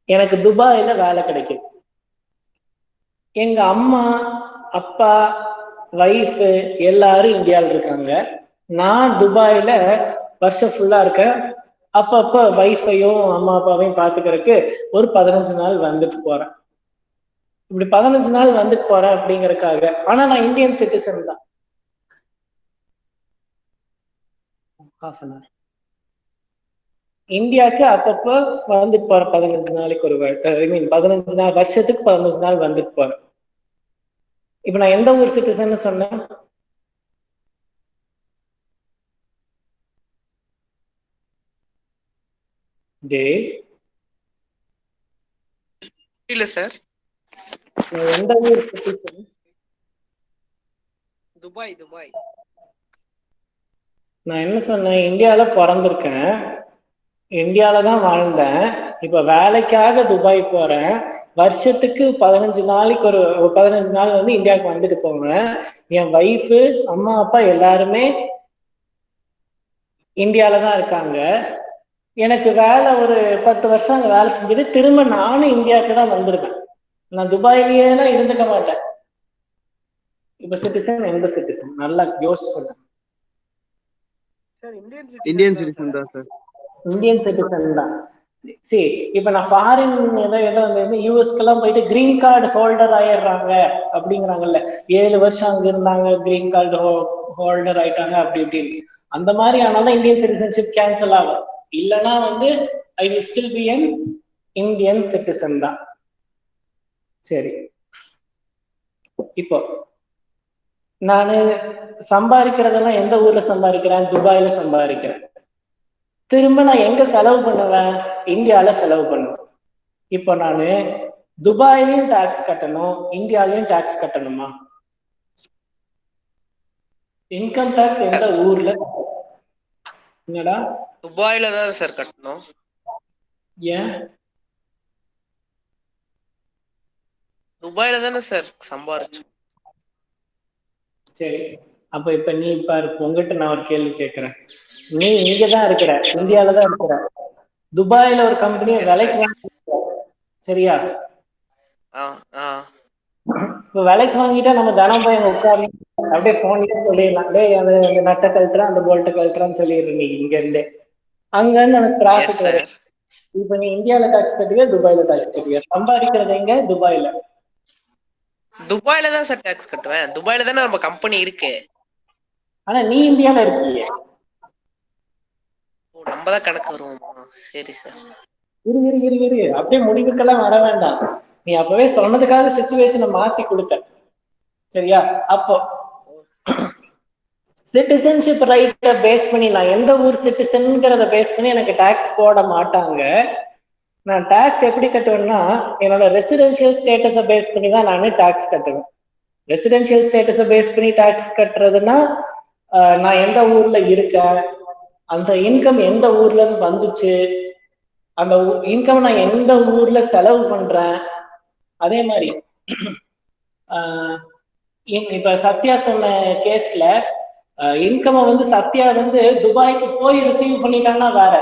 எனக்கு துபாயில வேலை கிடைக்குது. எங்க அம்மா அப்பா வைஃப் எல்லாரும் இந்தியாவில் இருக்காங்க, நான் துபாயில வருஷம் ஃபுல்லா இருக்கேன். அப்பப்ப வைஃபையும் அம்மா அப்பாவையும் பாத்துக்கிறதுக்கு ஒரு 15 நாள் வந்துட்டு போறேன். இப்படி 15 நாள் வந்துட்டு போறேன் அப்படிங்கறதுக்காக, ஆனா நான் இந்தியன் சிட்டிசன் தான். இந்தியாவுக்கு அப்பப்ப வந்துட்டு போறேன் 15 நாளைக்கு ஒரு 15 நாள், வருஷத்துக்கு 15 நாள் வந்துட்டு போறேன். இப்ப நான் எந்த ஊர் சிட்டிசன் சொன்னேன்? இல்ல சார், நான் எந்த ஊர் சிட்டிசன்? துபாய். துபாய். நான் என்ன சொன்னேன்? இந்தியால பிறந்திருக்கேன், இந்தியால தான் வாழ்ந்தேன், இப்ப வேலைக்காக துபாய் போறேன், வருஷத்துக்கு 15 நாளைக்கு ஒரு 15 நாள் வந்து இந்தியாவுக்கு வந்துட்டு போவேன். என் வைஃபு அம்மா அப்பா எல்லாருமே இந்தியால தான் இருக்காங்க. எனக்கு வேலை ஒரு 10 வருஷம் அங்க வேலை செஞ்சுட்டு திரும்ப நானும் இந்தியாவுக்கு தான் வந்திருக்கேன். நான் துபாயிலேயே எல்லாம் இருந்துக்க மாட்டேன். இப்ப சிட்டிசன் எந்த சிட்டிசன்? நல்லா யோசிச்சு சொல்றேன். இந்தியன் சிட்டிசன் தான் சார். இந்தியன் சிட்டிசன் தான். சரி, இப்ப நான் ஃபாரின் ஏதோ வந்து யூஎஸ்க்கெல்லாம் போயிட்டு கிரீன் கார்டு ஹோல்டர் ஆயிடுறாங்க அப்படிங்கிறாங்கல்ல, 7 வருஷம் அங்க இருந்தாங்க கிரீன் கார்டு ஹோல்டர் ஆயிட்டாங்க அப்படி இப்படின்னு, அந்த மாதிரி ஆனாலும் இந்தியன் சிட்டிசன்ஷிப் கேன்சல் ஆகும். இல்லைன்னா வந்து I will still be an Indian citizen தான். சரி, இப்போ நானு சம்பாதிக்கிறதெல்லாம் எந்த ஊர்ல சம்பாதிக்கிறேன்? துபாயில சம்பாதிக்கிறேன். திரும்ப நான் எங்க செலவு பண்ணுவேன்? இந்தியால செலவு பண்ணுவேன். இப்போ நானு துபாயிலையும் டாக்ஸ் கட்டணும், இந்தியாலையும் டாக்ஸ் கட்டணுமா? இன்கம் டாக்ஸ் எந்த ஊர்ல? என்னடா துபாயில தான் சார் கட்டணும். ஏன்? துபாயில தானே சார் சம்பாரிச்சோம். சரி, அப்ப இப்ப நீ பாரு, உங்ககிட்ட நான் ஒரு கேள்வி கேட்கிறேன். நீ இங்கதான் இருக்கிற, இந்தியாலதான் இருக்கிற, துபாயில ஒரு கம்பெனியை விலைக்கு வாங்க, சரியா? இப்ப விலைக்கு வாங்கிட்டா நம்ம தினம் போய் அங்க உட்கார்ந்து அப்படியே போன்லயே சொல்லிடலாம், டேய் அந்த நட்டை கழட்டுறான் அந்த போல்ட்டை கழட்டுறான்னு சொல்லிடுறேன் நீ இங்க இருந்து. அங்க இருந்து எனக்கு எஸ் ப்ராஃபிட் வரும். சார். இப்ப நீ இந்தியால டாக்ஸ் கட்டுவியா துபாயில டாக்ஸ் கட்டுவியா? சம்பாதிக்கிறது எங்க? துபாயில. துபாயில தான் சார் டாக்ஸ் கட்டுவேன். துபாயில தானே நம்ம கம்பெனி இருக்கு. ஆனா நீ இந்தியால இருக்கியே. ஓ, நம்ம தான் கணக்கு வருவோமா? சரி சார். இரு இரு இரு இரு அப்படியே முடிவுக்கெல்லாம் வர வேண்டாம். நீ அப்பவே சொன்னதுக்காக சிச்சுவேஷனை மாத்தி கொடுத்த. சரியா? அப்போ சிட்டிசன்ஷிப் ரைட்டை பேஸ் பண்ணி நான் எந்த ஊர் சிட்டிசன்ங்கிறத பேஸ் பண்ணி எனக்கு டாக்ஸ் போட மாட்டாங்க. நான் டாக்ஸ் எப்படி கட்டுவேன்னா என்னோட ரெசிடென்ஷியல் ஸ்டேட்டஸை பேஸ் பண்ணி தான் நான் டாக்ஸ் கட்டுவேன். ரெசிடென்ஷியல் ஸ்டேட்டஸை பேஸ் பண்ணி டாக்ஸ் கட்டுறதுன்னா நான் எந்த ஊர்ல இருக்கேன், அந்த இன்கம் எந்த ஊர்ல இருந்து வந்துச்சு, அந்த இன்கம் நான் எந்த ஊர்ல செலவு பண்றேன். அதே மாதிரி இப்ப சத்யா சொன்ன கேஸ்ல இன்கம் வந்து சத்யா வந்து துபாய்க்கு போய் ரிசீவ் பண்ணிட்டான்னா வேற.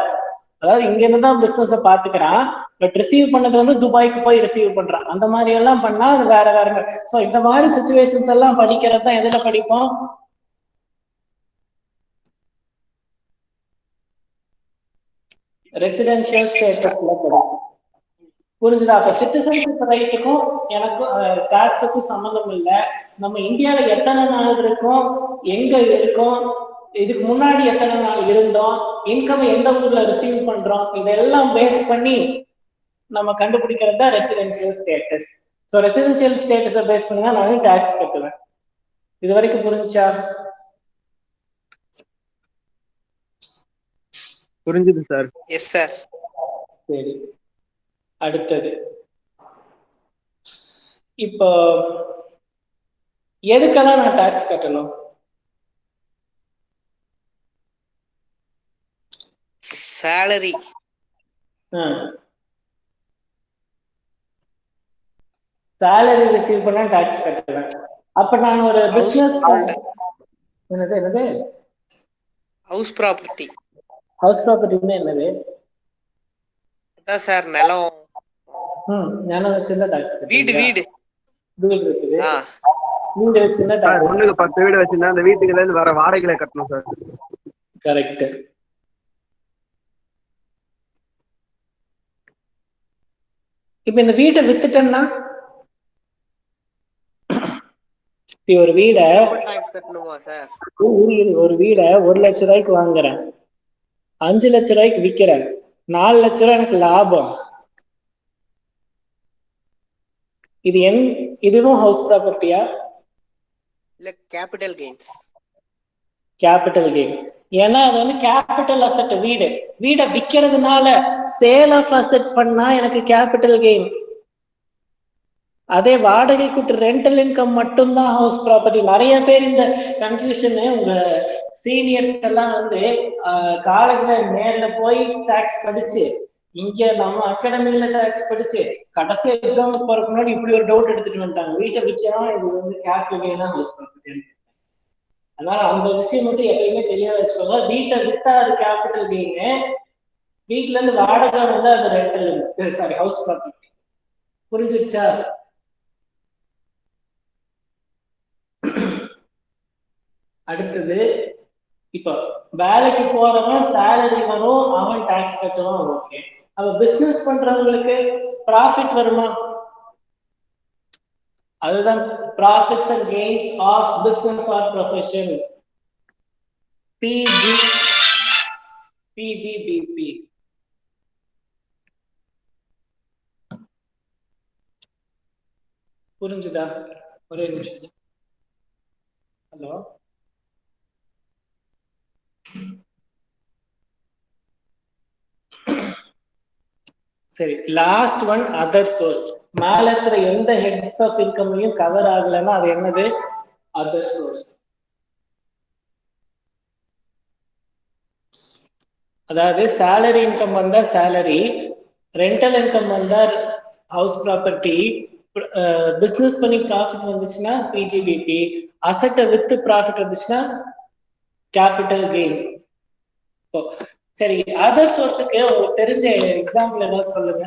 அதாவது இங்க இருந்து தான் பிசினஸ் பாத்துக்கிறான், பட் ரிசீவ் பண்ணது வந்து துபாய்க்கு போய் ரிசீவ் பண்றான். அந்த மாதிரி எல்லாம் பண்ணா அது வேற வேற. சோ இந்த மாதிரி சிச்சுவேஷன்ஸ் எல்லாம் படிக்கிறது தான் எதுல படிப்போம்? ரெசிடென்ஷியல் ஸ்டேட்டஸ்ல படிப்போம். புரிஞ்சுதா? அப்ப சிட்டிசன்ஷிப் ரைட்டுக்கும் எனக்கும் டாக்ஸுக்கும் சம்மந்தம் இல்லை. நம்ம இந்தியால எத்தனை நாள் இருக்கோம், எங்க இருக்கோம், இதுக்கு முன்னாடி எத்தனை நாள் இருந்தோம், இன்கம் எந்த ஊர்ல ரிசீவ் பண்றோம், இதெல்லாம் பேஸ் பண்ணி நம்ம கண்டுபிடிக்கிறது தான் ரெசிடென்ஷியல் ஸ்டேட்டஸ். ஸோ ரெசிடென்ஷியல் ஸ்டேட்டஸை பேஸ் பண்ணி தான் நான் டாக்ஸ் கட்டுவேன். இது வரைக்கும் புரிஞ்சா? புரிஞ்சுது சார். S sir. சரி, அடுத்தது இப்போ எதுக்கெல்லாம் நான் டாக்ஸ் கட்டணும்? சேலரி. சேலரி ரிசீவ் பண்ணா டாக்ஸ் கட்டுவேன். அப்ப நான் ஒரு பிசினஸ் என்னது என்னது ஹவுஸ் ப்ராப்பர்ட்டி. ஹவுஸ் ப்ராப்பர்ட்டின்னா என்னது? அதான் சார் நிலம். நிலம் வச்சிருந்தா டாக்ஸ் வீடு வீடு வீடு இருக்குது. வீடு வச்சிருந்தா டாக்ஸ். ஒண்ணுக்கு 10 வீடு வச்சிருந்தா அந்த வீட்டுக்குல இருந்து வர வாடகைகளை கட்டணும் சார். கரெக்ட். இப்ப இந்த வீட்டை வித்துட்டேன்னா ஒரு வீடை ஒரு வீடை 1 லட்சம் ரூபாய்க்கு வாங்குறேன், 5 லட்சம் ரூபாய்க்கு விற்கிறேன், 4 லட்சம் ரூபாய் எனக்கு லாபம். இதுவும் ஹவுஸ் ப்ராப்பர்ட்டியா? இல்ல கேபிட்டல் கெயின்ஸ். Capital gain. ஏன்னா அது வந்து கேபிட்டல் அசெட். வீடை விற்கிறதுனால சேல் ஆஃப் அசெட் பண்ணா எனக்கு கேபிட்டல் கெயின். அதே வாடகை கூட்டு ரெண்டல் இன்கம் மட்டும்தான் ஹவுஸ் ப்ராப்பர்ட்டி. நிறைய பேர் இந்த கன்ஃபியூஷன் உங்க சீனியர்ஸ் எல்லாம் வந்து காலேஜ்ல நேர்ல போய் டாக்ஸ் படிச்சு, இங்க நம்ம அகாடமில டாக்ஸ் படிச்சு, கடைசி எக்ஸாம் போறதுக்கு முன்னாடி இப்படி ஒரு டவுட் எடுத்துட்டு வந்துட்டாங்க, வீட்டை விற்கலாம் இது வந்து கேபிட்டல் கெயின் தான் ஹவுஸ் ப்ராப்பர்ட்டி. அதனால அந்த விஷயம் மட்டும் எப்பயுமே தெளிவா வச்சுக்கோங்க. வீட்டை வித்தா அது கேபிட்டல் கெயின், வீட்டுல இருந்து வாடகை வந்து அது ரெண்டல் சாரி ஹவுஸ் ப்ராப்பர்ட்டி. புரிஞ்சிருச்சா? அடுத்தது இப்போ வேலைக்கு போறவன் சேலரி வரும், அவன் டாக்ஸ் கட்டுவான். ஓகே, அப்ப பிசினஸ் பண்றவங்களுக்கு ப்ராஃபிட் வருமா? அதுதான் profits and gains of business or profession, PGBP. புரிஞ்சுதா? ஒரே நிமிஷம். ஹலோ, சரி, லாஸ்ட் ஒன் அதர் சோர்ஸ். மேல இருக்கிற எந்த ஹெட்ஸ் ஆஃப் இன்கம்லையும் கவர் ஆகலைன்னா அது என்னது? Other source. அதாவது சேலரி இன்கம் வந்தா சேலரி, ரெண்டல் இன்கம் வந்தா ஹவுஸ் ப்ராப்பர்ட்டி, பிசினஸ் பண்ணி ப்ராஃபிட் வந்துச்சுன்னா பிஜிபிபி, அசட்டை வித்து ப்ராஃபிட் வந்துச்சுன்னா கேபிட்டல் கெயின். சரி, அதர் சோர்ஸுக்கு உங்களுக்கு தெரிஞ்ச எக்ஸாம்பிள் ஏதாவது சொல்லுங்க.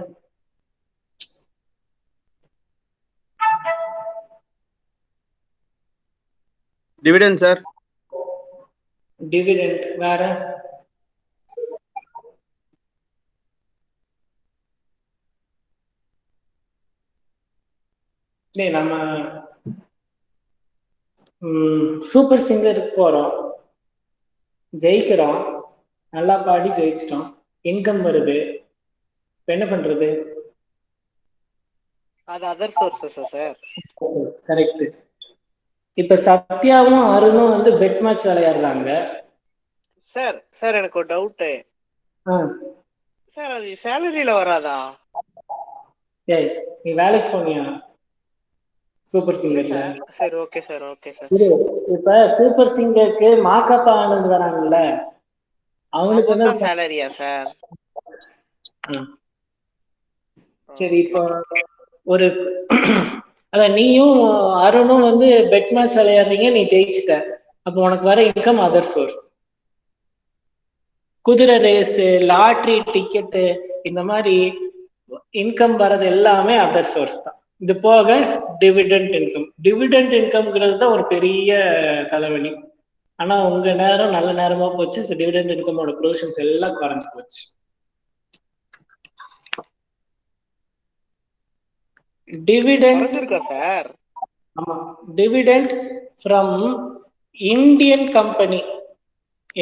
Dividend sir. டிவிடெண்ட் வேற. டேய் நம்ம சூப்பர் சிங்கருக்கு போறோம், ஜெயிக்கிறோம், நல்லா பாடி ஜெயிச்சிட்டோம், இன்கம் வருது, இப்ப என்ன பண்றது? அது அதர் சோர்சஸ் சார். கரெக்ட். இப்ப சத்யாவும் அருணும் வந்து பெட் மேட்ச் விளையாடுறாங்க சார். சார் எனக்கு ஒரு டவுட் சார், அது சேலரியில வராதா? ஏய் நீ வேலைக்கு போனியா சூப்பர் இல்ல சிங்கர்ல? சார். சரி ஓகே சார், ஓகே சார். இப்ப சூப்பர் சிங்கருக்கு மாக்காப்பா ஆனந்த் வராங்கல்ல, அவனுக்கு அவர் வந்து தான் சேலரியா சார்? சரி இப்போ ஒரு அதான் நீயும் அருணும் வந்து பெட் மேட்ச் விளையாடுறீங்க, நீ ஜெயிச்சுட்ட, அப்போ உனக்கு வர இன்கம் அதர் சோர்ஸ். குதிரை ரேஸ், லாட்ரி டிக்கெட்டு, இந்த மாதிரி இன்கம் வர்றது எல்லாமே அதர் சோர்ஸ் தான். இது போக டிவிடெண்ட் இன்கம். டிவிடெண்ட் இன்கம்ங்கிறது தான் ஒரு பெரிய தலைவலி. ஆனா உங்க நேரம் நல்ல நேரமா போச்சு, டிவிடெண்ட் இன்கமோட ப்ரொவிஷன்ஸ் எல்லாம் குறைஞ்சு போச்சு. Dividend sir. ஆமா, டிவிடெண்ட் ஃப்ரம் இந்தியன் கம்பெனி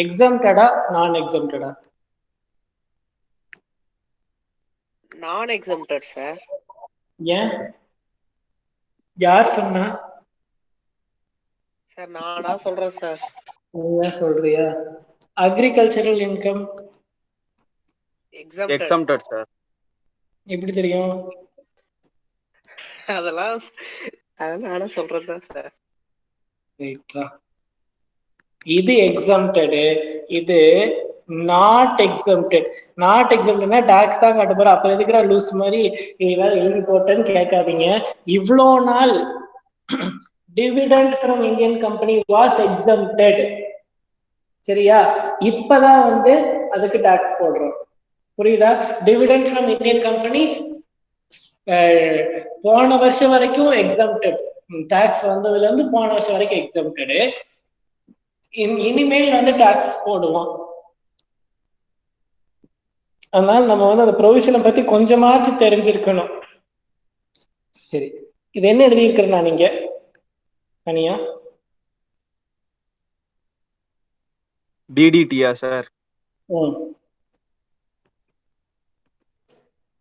எக்ஸம்டடா நான் எக்ஸம்டடா? நான் எக்ஸம்டட் சார். ஏன், யார் சொன்னா? சார் நானா சொல்றேன் சார். நீயா சொல்றியா? Agricultural income exempted sir. எப்படி தெரியும்? அதெல்லாம் நானும் சொல்றேன் சார். இது எக்ஸம்டட், இது நாட் எக்ஸம்டட். நாட் எக்ஸம்டட்னா டாக்ஸ் தான் கட்ட போற. அப்ப எதுக்குடா லூஸ் மாதிரி இதெல்லாம் எழுதி போட்டேன்னு கேட்காதீங்க. இவ்வளோ நாள் dividend from Indian company was exempted, சரியா? இப்பதான் வந்து அதுக்கு டாக்ஸ் போடுறோம், புரியுதா? டிவிடெண்ட் ஃப்ரம் இந்தியன் கம்பெனி போன வருஷம் வரைக்கும் எக்ஸம்டட், டாக்ஸ் வந்ததுல இருந்து போன வருஷம் வரைக்கும் எக்ஸம்டட். இனிமேல் வந்து டாக்ஸ் போடுவோம். அதனால நம்ம வந்து அந்த ப்ரொவிஷனை பத்தி கொஞ்சமாச்சும் தெரிஞ்சிருக்கணும். சரி, இது என்ன எழுதியிருக்கிறேன்னா நீங்க தனியா டிடிடியா சார்?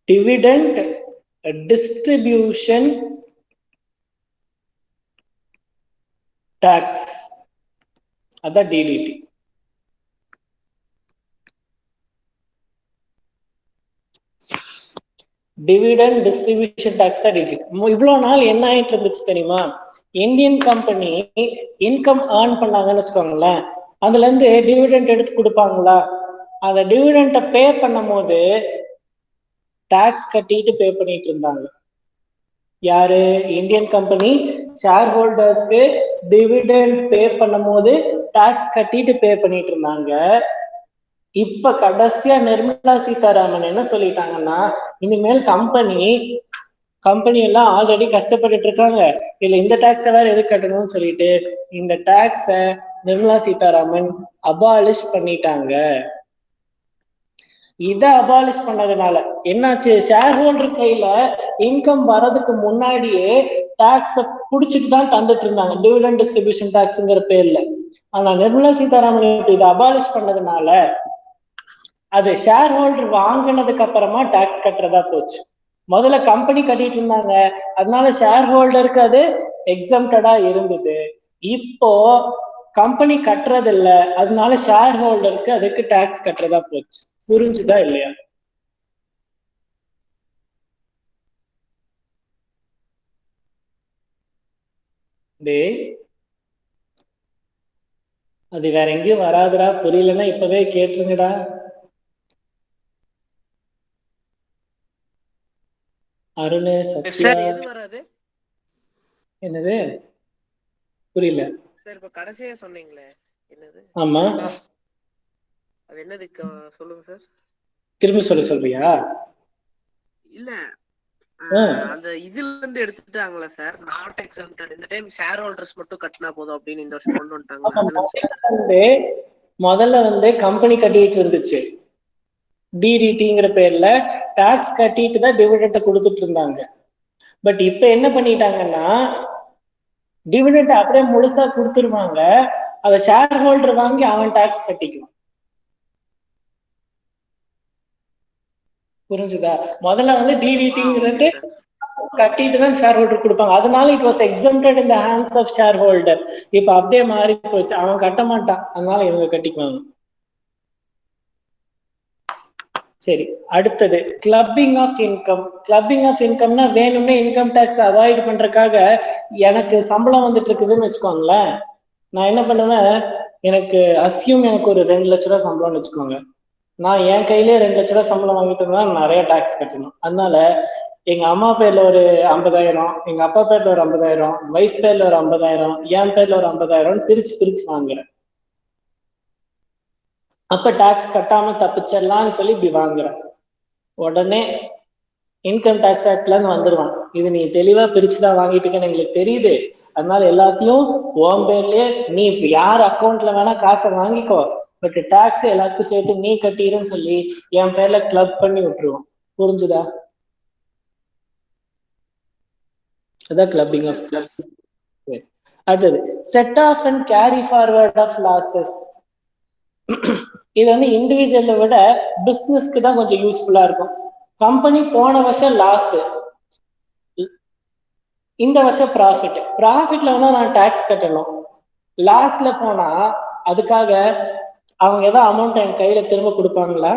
டிவிடெண்ட் டிஸ்ட்ரிபியூஷன் டாக்ஸ், அதான் டிடிடி. டிவிடெண்ட் டிஸ்ட்ரிபியூஷன் டாக்ஸ் தான் டிடிடி. இவ்வளவு நாள் என்ன ஆயிட்டு இருந்துச்சு தெரியுமா? இந்தியன் கம்பெனி இன்கம் ஏர்ன் பண்ணாங்கன்னு வச்சுக்கோங்களேன், அதுல இருந்து டிவிடெண்ட் எடுத்து கொடுப்பாங்களா, அந்த டிவிடெண்ட பே பண்ணும் போது டாக்ஸ் கட்டிட்டு பே பண்ணிட்டு இருந்தாங்க. யாரு? இந்தியன் கம்பெனி ஷேர் ஹோல்டர்ஸ்க்கு டிவிடெண்ட் பே பண்ணும் போது டாக்ஸ் கட்டிட்டு பே பண்ணிட்டு இருந்தாங்க. இப்ப கடைசியா நிர்மலா சீதாராமன் என்ன சொல்லிட்டாங்கன்னா, இனிமேல் கம்பெனி எல்லாம் ஆல்ரெடி கஷ்டப்பட்டுட்டு இருக்காங்க, இல்ல இந்த டாக்ஸ வேற எது கட்டணும்னு சொல்லிட்டு இந்த டாக்ஸ நிர்மலா சீதாராமன் அபாலிஷ் பண்ணிட்டாங்க. இதை அபாலிஷ் பண்ணதுனால என்னாச்சு? ஷேர் ஹோல்டர் கையில இன்கம் வர்றதுக்கு முன்னாடியே டாக்ஸ புடிச்சிட்டு தான் தந்துட்டு இருந்தாங்க, டிவிடெண்ட் டிஸ்ட்ரிபியூஷன் டாக்ஸ்ங்கிற பேர்ல. ஆனா நிர்மலா சீதாராமன் இதை அபாலிஷ் பண்ணதுனால அது ஷேர் ஹோல்டர் வாங்கினதுக்கு அப்புறமா டாக்ஸ் கட்டுறதா போச்சு. முதல்ல கம்பெனி கட்டிட்டு இருந்தாங்க, அதனால ஷேர் ஹோல்டருக்கு அது எக்ஸம்டடா இருந்தது. இப்போ கம்பெனி கட்டுறது இல்ல, அதனால ஷேர் ஹோல்டருக்கு அதுக்கு டாக்ஸ் கட்டுறதா போச்சு. புரிஞ்சுதா இல்லையா? டேய் அது வேற எங்கேயும் வராதுடா, புரியலன்னா இப்பவே கேட்டுருங்கடா. அருண், சத்யா, எது வராது? என்னது புரியல சார்? இப்ப கடைசியா சொன்னீங்களே என்னது? ஆமா, அது என்னது சொல்லுங்க சார். திரும்ப சொல்றியா? இல்ல, அந்த இதுல இருந்து எடுத்துட்டாங்களா சார்? நாட் எக்ஸம்ப்டட், இந்த டைம் ஷேர் ஹோல்டர்ஸ் மட்டும் கட்டினா போதும் அப்படின்னு இந்த வருஷம் கொண்டு வந்துட்டாங்க. முதல்ல கம்பெனி கட்டிட்டு இருந்துச்சு, டிடிடிங்கிற பேர்ல டாக்ஸ் கட்டிட்டு தான் டிவிடெண்ட் கொடுத்துட்டு இருந்தாங்க. பட் இப்ப என்ன பண்ணிட்டாங்கன்னா, டிவிடெண்ட் அப்படியே முழுசா கொடுத்துருவாங்க, அத ஷேர் ஹோல்டர் வாங்கி அவன் டாக்ஸ் கட்டிக்குவான். புரிஞ்சுதா? முதல்ல டிடிடிங்கிறது கட்டிட்டு தான் ஷேர் ஹோல்டர் கொடுப்பாங்க. அதனால it was exempted in the hands of share holder. இப்ப அப்படியே மாறி போச்சு, அவன் கட்ட மாட்டான், அதனால இவங்க கட்டிக்குவாங்க. சரி, அடுத்தது clubbing of income. Clubbing of இன்கம்னா வேணும்னே இன்கம் டாக்ஸ் அவாய்ட் பண்றதுக்காக, எனக்கு சம்பளம் வந்துட்டு இருக்குதுன்னு வச்சுக்கோங்களேன், நான் என்ன பண்ணுவேன், எனக்கு அசியூம் எனக்கு ஒரு 2 லட்ச ரூபாய் சம்பளம்னு வச்சுக்கோங்க, நான் என் கையிலே 2 லட்ச ரூபாய் சம்பளம் வாங்கிட்டு இருந்தா நிறைய டாக்ஸ் கட்டணும். அதனால எங்க அம்மா பேர்ல ஒரு 50,000, எங்க அப்பா பேர்ல ஒரு 50,000, வைஃப் பேர்ல ஒரு 50,000, என் பேர்ல ஒரு 50,000 பிரிச்சு பிரிச்சு வாங்குறேன். அப்ப டாக்ஸ் கட்டாம தப்பிச்சிடலாம்னு சொல்லி இப்படி வாங்குறேன். உடனே இன்கம் டாக்ஸ் ஆக்ட்ல இருந்து வந்துருவான், இது நீ தெளிவா பிரிச்சுதான் வாங்கிட்டு இருக்கேன்னு எங்களுக்கு தெரியுது, அதனால எல்லாத்தையும் உன் பேர்லயே நீ யார் அக்கௌண்ட்ல வேணா காசை வாங்கிக்கோ, பட் டாக்ஸ் எல்லாத்துக்கும் சேர்த்து நீ கட்டிடுன்னு சொல்லி என் பேர்ல கிளப் பண்ணி விட்டுருவான். புரிஞ்சுதா? அதான் கிளப்பிங் ஆஃப். அடுத்தது set off and carry forward of losses. இது இண்டிவிஜுவலை விட பிசினஸ்க்கு தான் கொஞ்சம் யூஸ்ஃபுல்லா இருக்கும். கம்பெனி போன வருஷம் லாஸ், இந்த வருஷம் ப்ராஃபிட். ப்ராஃபிட்ல நான் டாக்ஸ் கட்டணும். லாஸ்ல போனா அதுக்காக அவங்க ஏதாவது அமௌண்ட் என் கையில திரும்ப கொடுப்பாங்களா?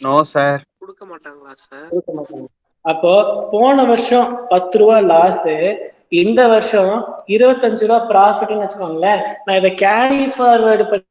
நோ சார், கொடுக்க மாட்டாங்களா சார்? கொடுக்க மாட்டாங்க. அப்போ போன வருஷம் 10 ரூபா லாஸ், இந்த வருஷம் 25 ரூபா ப்ராஃபிட்னு வச்சுக்கோங்களேன், நான் இதை கேரி ஃபார்வர்டு பண்ணி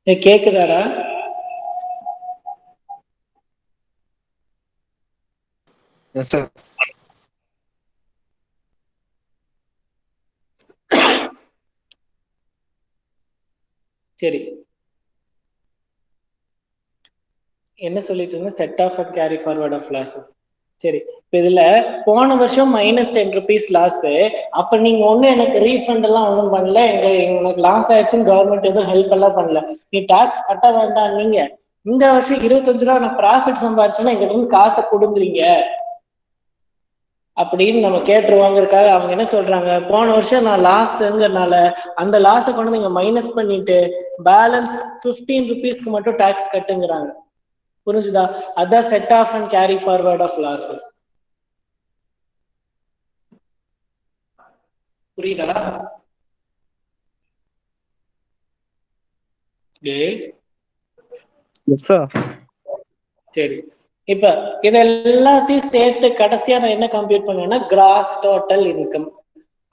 கேக்குதாடா? Yes sir. சரி, என்ன சொல்லிட்டு இருந்தேன்? Set off and carry forward of losses. சரி, இப்ப இதுல போன வருஷம் -10 rupees லாஸ், அப்ப நீங்க எனக்கு ரீஃபண்ட் எல்லாம் ஒண்ணும் பண்ணல, எனக்கு லாஸ் ஆயிடுச்சுன்னு கவர்மெண்ட் எதுவும் ஹெல்ப் எல்லாம் பண்ணல, நீ டாக்ஸ் கட்ட வேண்டாம். நீங்க இந்த வருஷம் 25 ரூபா நான் ப்ராஃபிட் சம்பாரிச்சேன்னா எங்கிட்ட இருந்து காசை கொடுங்குறீங்க, அப்படின்னு நம்ம கேட்டுருவாங்கிறதுக்காக அவங்க என்ன சொல்றாங்க, போன வருஷம் நான் லாஸ்ங்கிறதுனால அந்த லாஸை கொண்டு நீங்க மைனஸ் பண்ணிட்டு பேலன்ஸ் 15 rupeesக்கு மட்டும் டாக்ஸ் கட்டுங்கிறாங்க. புரிஞ்சுதா? அதான் set off and carry forward of losses. புரியுதா? சரி, இப்ப இது எல்லாத்தையும் சேர்த்து கடைசியா நான் என்ன கம்ப்யூட் பண்ணுவேன்னா கிராஸ் டோட்டல் இன்கம்.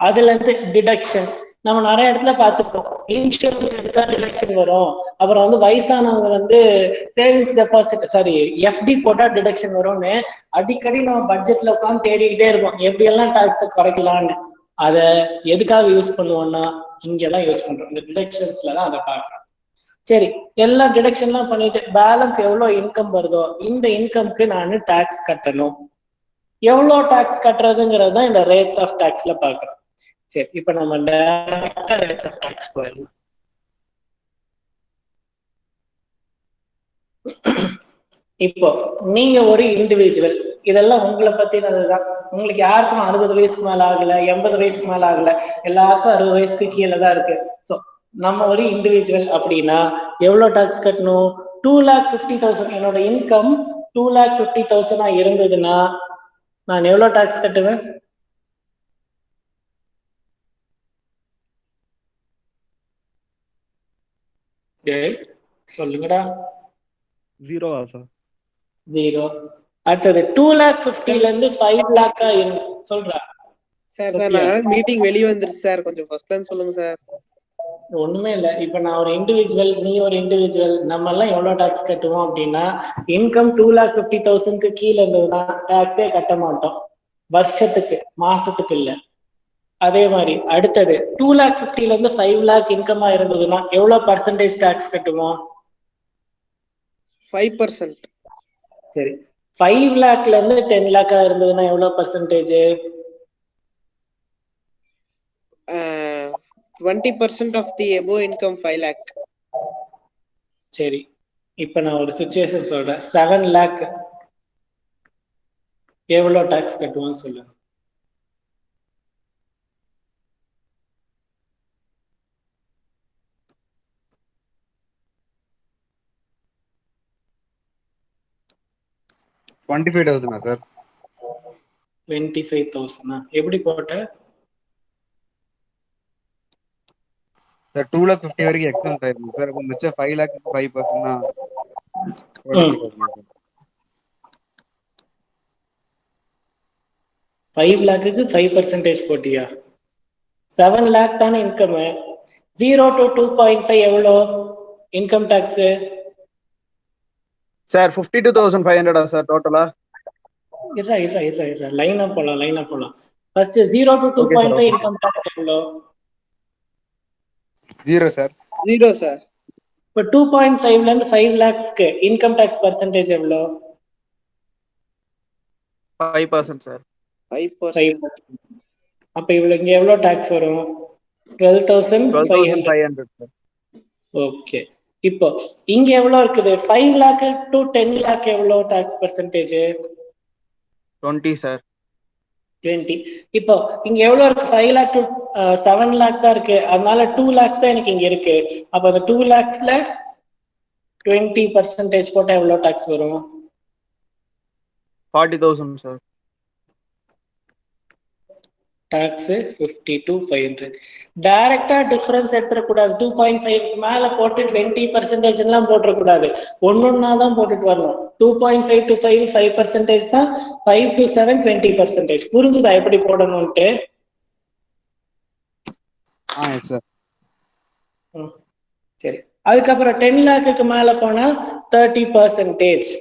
அதுல இருந்து டிடக்ஷன் நம்ம நிறைய இடத்துல பார்த்துப்போம். இன்சூரன்ஸ் எடுத்தா டிடக்ஷன் வரும், அப்புறம் வந்து வயசானவங்க வந்து சேவிங்ஸ் டெபாசிட் எஃப்டி போட்டா டிடக்ஷன் வரும்னு அடிக்கடி நம்ம பட்ஜெட்ல உட்காந்து தேடிக்கிட்டே இருப்போம் எப்படி எல்லாம் டாக்ஸை குறைக்கலான்னு. அதை எதுக்காக யூஸ் பண்ணுவோம்னா இங்கதான் யூஸ் பண்றோம், இந்த டிடக்ஷன்ஸ்ல தான் அதை பார்க்கறோம். சரி, எல்லா டிடக்ஷன்லாம் பண்ணிட்டு பேலன்ஸ் எவ்வளவு இன்கம் வருதோ இந்த இன்கம்க்கு நான் டாக்ஸ் கட்டணும். எவ்வளவு டாக்ஸ் கட்டுறதுங்கிறது தான் இந்த ரேட்ஸ் ஆஃப் டாக்ஸ்ல பாக்குறோம். சரி, இப்ப நம்ம டைரக்டா ரேட்ஸ் ஆஃப் டாக்ஸ் போயிடலாம். இப்போ நீங்க ஒரு இண்டிவிஜுவல், இதெல்லாம் உங்களை பத்தினதுதான். உங்களுக்கு யாருக்கும் 60 வயசுக்கு மேல ஆகல, 80 வயசுக்கு மேல ஆகல, எல்லாருக்கும் 60 வயசுக்கு கீழே தான் இருக்கு. ஸோ நம்ம ஒரு இண்டிவிஜுவல் அப்படின்னா எவ்வளவு டாக்ஸ் கட்டணும்? 2,50,000. என்னோட இன்கம் 2,50,000 இருந்ததுன்னா நான் எவ்வளவு டாக்ஸ் கட்டுவேன்? சொல்லுங்கடா. 0 சார்? 0. அடுத்தது 2,50,000 இருந்து 5 lakh சொல்றா சார். நான் மீட்டிங் வெளியே வந்துருச்சு சார், கொஞ்சம் ஃபர்ஸ்ட்ல சொல்லுங்க சார். ஒண்ணுமே இல்ல. இப்ப நான் ஒரு இண்டிவிஜுவல், நீ ஒரு இண்டிவிஜுவல், நம்ம எல்லாம் எவ்வளவு டாக்ஸ் கட்டுவோம் அப்படின்னா இன்கம் 2,50,000 கீழே இருந்ததுன்னா டாக்ஸே கட்ட மாட்டோம் வருஷத்துக்கு, மாசத்துக்கு இல்ல. அதே மாதிரி அடுத்தது 2,50,000 இருந்து 5 lakh இன்கமா இருந்ததுன்னா எவ்வளவு பர்சன்டேஜ் டாக்ஸ் கட்டுவோம்? 5%. சரி, 5 lakhல இருந்து 10 lakh இருந்ததுன்னா எவ்வளவு percentage? 20% of the above income 5 lakh. சரி, இப்ப நான் ஒரு சிச்சுவேஷன் சொல்றேன். 7 lakh எவ்வளவு டாக்ஸ் கட்டுவான்னு சொல்லு. $25,000 சார்? 25,000 எப்படி போட்ட? சார் 2,50,000 வரைக்கும் எக்ஸாம் ஆயிருக்கு சார். அப்போ மிச்சம் 5 lakhக்கு 5% தான். 5 lakhக்கு 5% போட்டியா? 7 lakh தானே இன்கம். 0 to 2.5 எவ்வளோ இன்கம் டாக்ஸ்? சார் 52,500 சார் டோட்டலா? லைனா போலாம். ஃபர்ஸ்ட் 0 to 2.5 இன்கம் டாக்ஸ் எவ்வளோ? 0 சார். 0 சார். இப்போ 2.5ல இருந்து 5 lakhsக்கு இன்கம் டாக்ஸ் பர்சன்டேஜ் எவ்வளோ? 5% சார். 5%. அப்ப இவ்வளவு இங்க எவ்வளவு டாக்ஸ் வரும்? 12,500. ஓகே, இப்போ இங்க எவ்வளவு இருக்குது? 5 lakh to 10 lakh எவ்வளவு டாக்ஸ் பர்சன்டேஜ்? 20 சார். 20. இப்போ இங்க எவ்வளவு இருக்கு? 5 lakh to 7 lakh தான் இருக்கு, அதனால 2 lakhs தான் எனக்கு இங்க இருக்கு. அப்ப அந்த 2 lakhsல 20% போட்டா எவ்வளவு டாக்ஸ் வரும்? 40,000 சார். டாக்ஸ் 52,500. டைரக்டா டிஃபரன்ஸ் எடுத்துடக்கூடாது. 2.5க்கு மேல போட்டு 20% எல்லாம் போட்டுறக்கூடாது, ஒன்னொன்னா தான் போட்டுட்டு வரணும். 2.5 to 5 5% தான், 5 to 7 20%. புரிஞ்சுதா எப்படி போடணும்ட்டு? சார். சரி, அதுக்கப்புறம் 10 lakhக்கு மேல போனா 30%.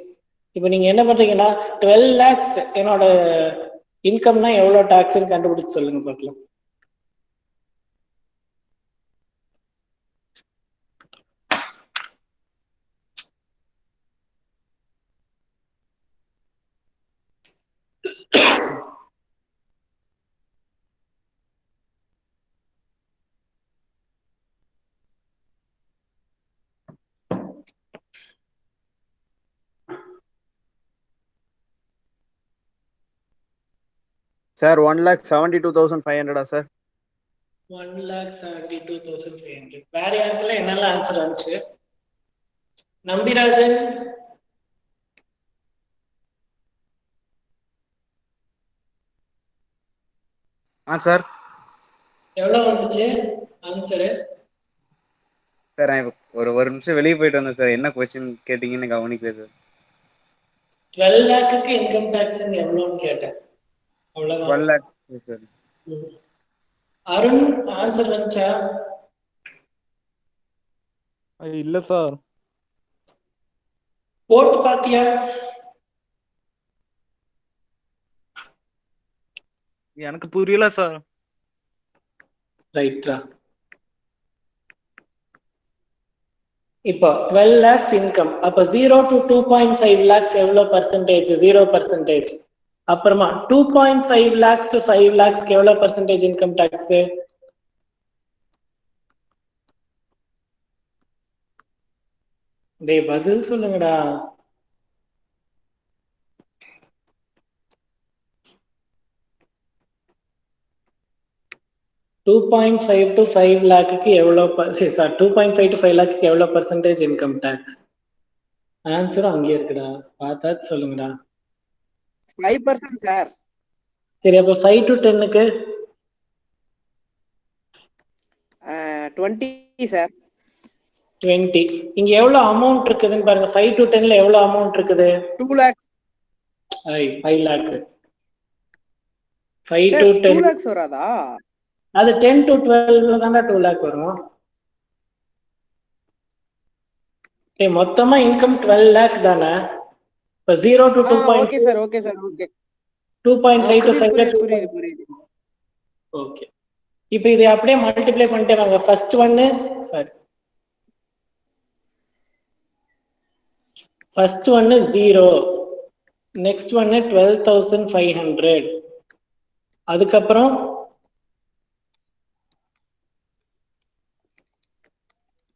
இப்போ நீங்க என்ன பண்றீங்கன்னா 12 lakhs என்னோட இன்கம்னா எவ்வளவு டாக்ஸ்ன்னு கண்டுபிடிச்சு சொல்லுங்க பார்க்கலாம். Sir 1,72,500 sir? 1,72,500. வேற யாருக்கெல்லாம் என்னெல்லாம் ஆன்சர் வந்துச்சு? நம்பிராஜன் சார் எவ்வளவு வந்துச்சு ஆன்சரு? சார் நான் ஒரு நிமிஷம் வெளியே போயிட்டு வந்தேன் சார். என்ன கொஸ்டின் கேட்டீங்கன்னு கவனிக்கல சார். 12 லேக்குக்கு இன்கம் டாக்ஸ் எவ்வளவுன்னு கேட்டேன். 12 அவ்வளவுதான். lakh sir. அருண் ஆன்சர் வந்துச்சா? இல்ல சார். போட்டு பாத்தியா? எனக்கு புரியல சார். ரைட்டா. இப்போ 12 lakhs இன்கம். அப்ப 0 to 2.5 lakhs எவ்வளவு பர்சன்டேஜ்? 0%. அப்புறமா 2.5 lakhs to 5 lakhs எவ்வளவு பர்சன்டேஜ் இன்கம் டாக்ஸ்? டேய் பதில் சொல்லுங்கடா. 2.5 to 5 லேக்குக்கு எவ்வளவு 2.5 to 5 லேக்குக்கு எவ்வளவு பர்சன்டேஜ் இன்கம் டாக்ஸ்? ஆன்சர் அங்கேயே இருக்குடா, பார்த்தா சொல்லுங்கடா. 5% சார். சரி, அப்ப 5 to 10க்கு 20 சார். 20. இங்க எவ்வளவு அமௌண்ட் இருக்குதுன்னு பாருங்க. 5 to 10ல எவ்வளவு அமௌண்ட் இருக்குது? 2 lakhs. 5 lakh. 5 to 10 2 lakhs வராதா? அது 10 to 12ல தான்டா 2 lakh வரும். மொத்தமா இன்கம் 12 lakh தானே. இப்ப 0 to 2.5. Okay sir, okay sir, okay. 2.5 to 5. புரியுது. ஓகே. இப்போ இதை அப்படியே மல்டிப்ளை பண்ணிட்டே வாங்க. ஃபர்ஸ்ட் ஒன்னு சாரி, ஃபர்ஸ்ட் ஒன்னு 0, நெக்ஸ்ட் ஒன்னு 12,500, அதுக்கப்புறம்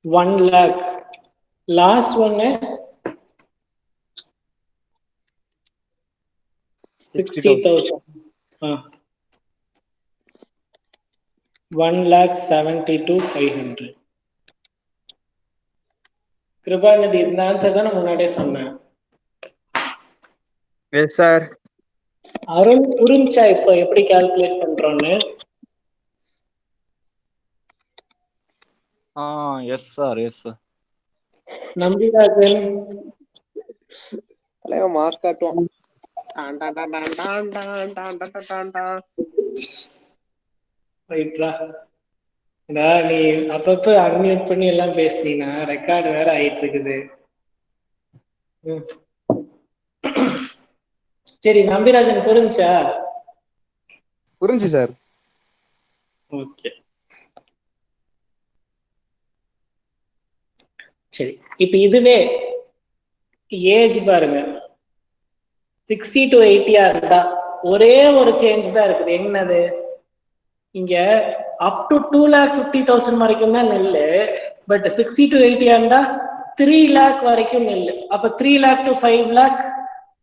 1 lakh, லாஸ்ட் ஒன்னு 60,000. 1,72,500. கிருபாநிதி, இந்த ஆன்சர் தான் நான் முன்னாடியே சொன்னேன். Yes sir. அருண் புரிஞ்சா இப்போ எப்படி கால்குலேட் பண்றோம்னு? Yes sir, yes sir. Nambirajan தலைவன் மாஸ் காட்டுவான். ரைட்ரா. நீ அப்பப்ப அன்மியூட் பண்ணி எல்லாம் பேசுனீங்கன்னா ரெக்கார்டு வேற ஆயிட்டு இருக்குது. சரி, நம்பிராஜன் புரிஞ்சா? புரிஞ்சு சார். ஓகே, சரி. இப்ப இதுவே ஏஜ் பாருங்க, 60 to 80 இருந்தா ஒரே ஒரு சேஞ்ச் தான் இருக்குது. என்னது? இங்க அப் டு 2,50,000 வரைக்கும் தான் நெல்லு. பட் 60 to 80 இருந்தா 3 lakh வரைக்கும் நெல்லு. அப்ப 3 lakh to 5 lakh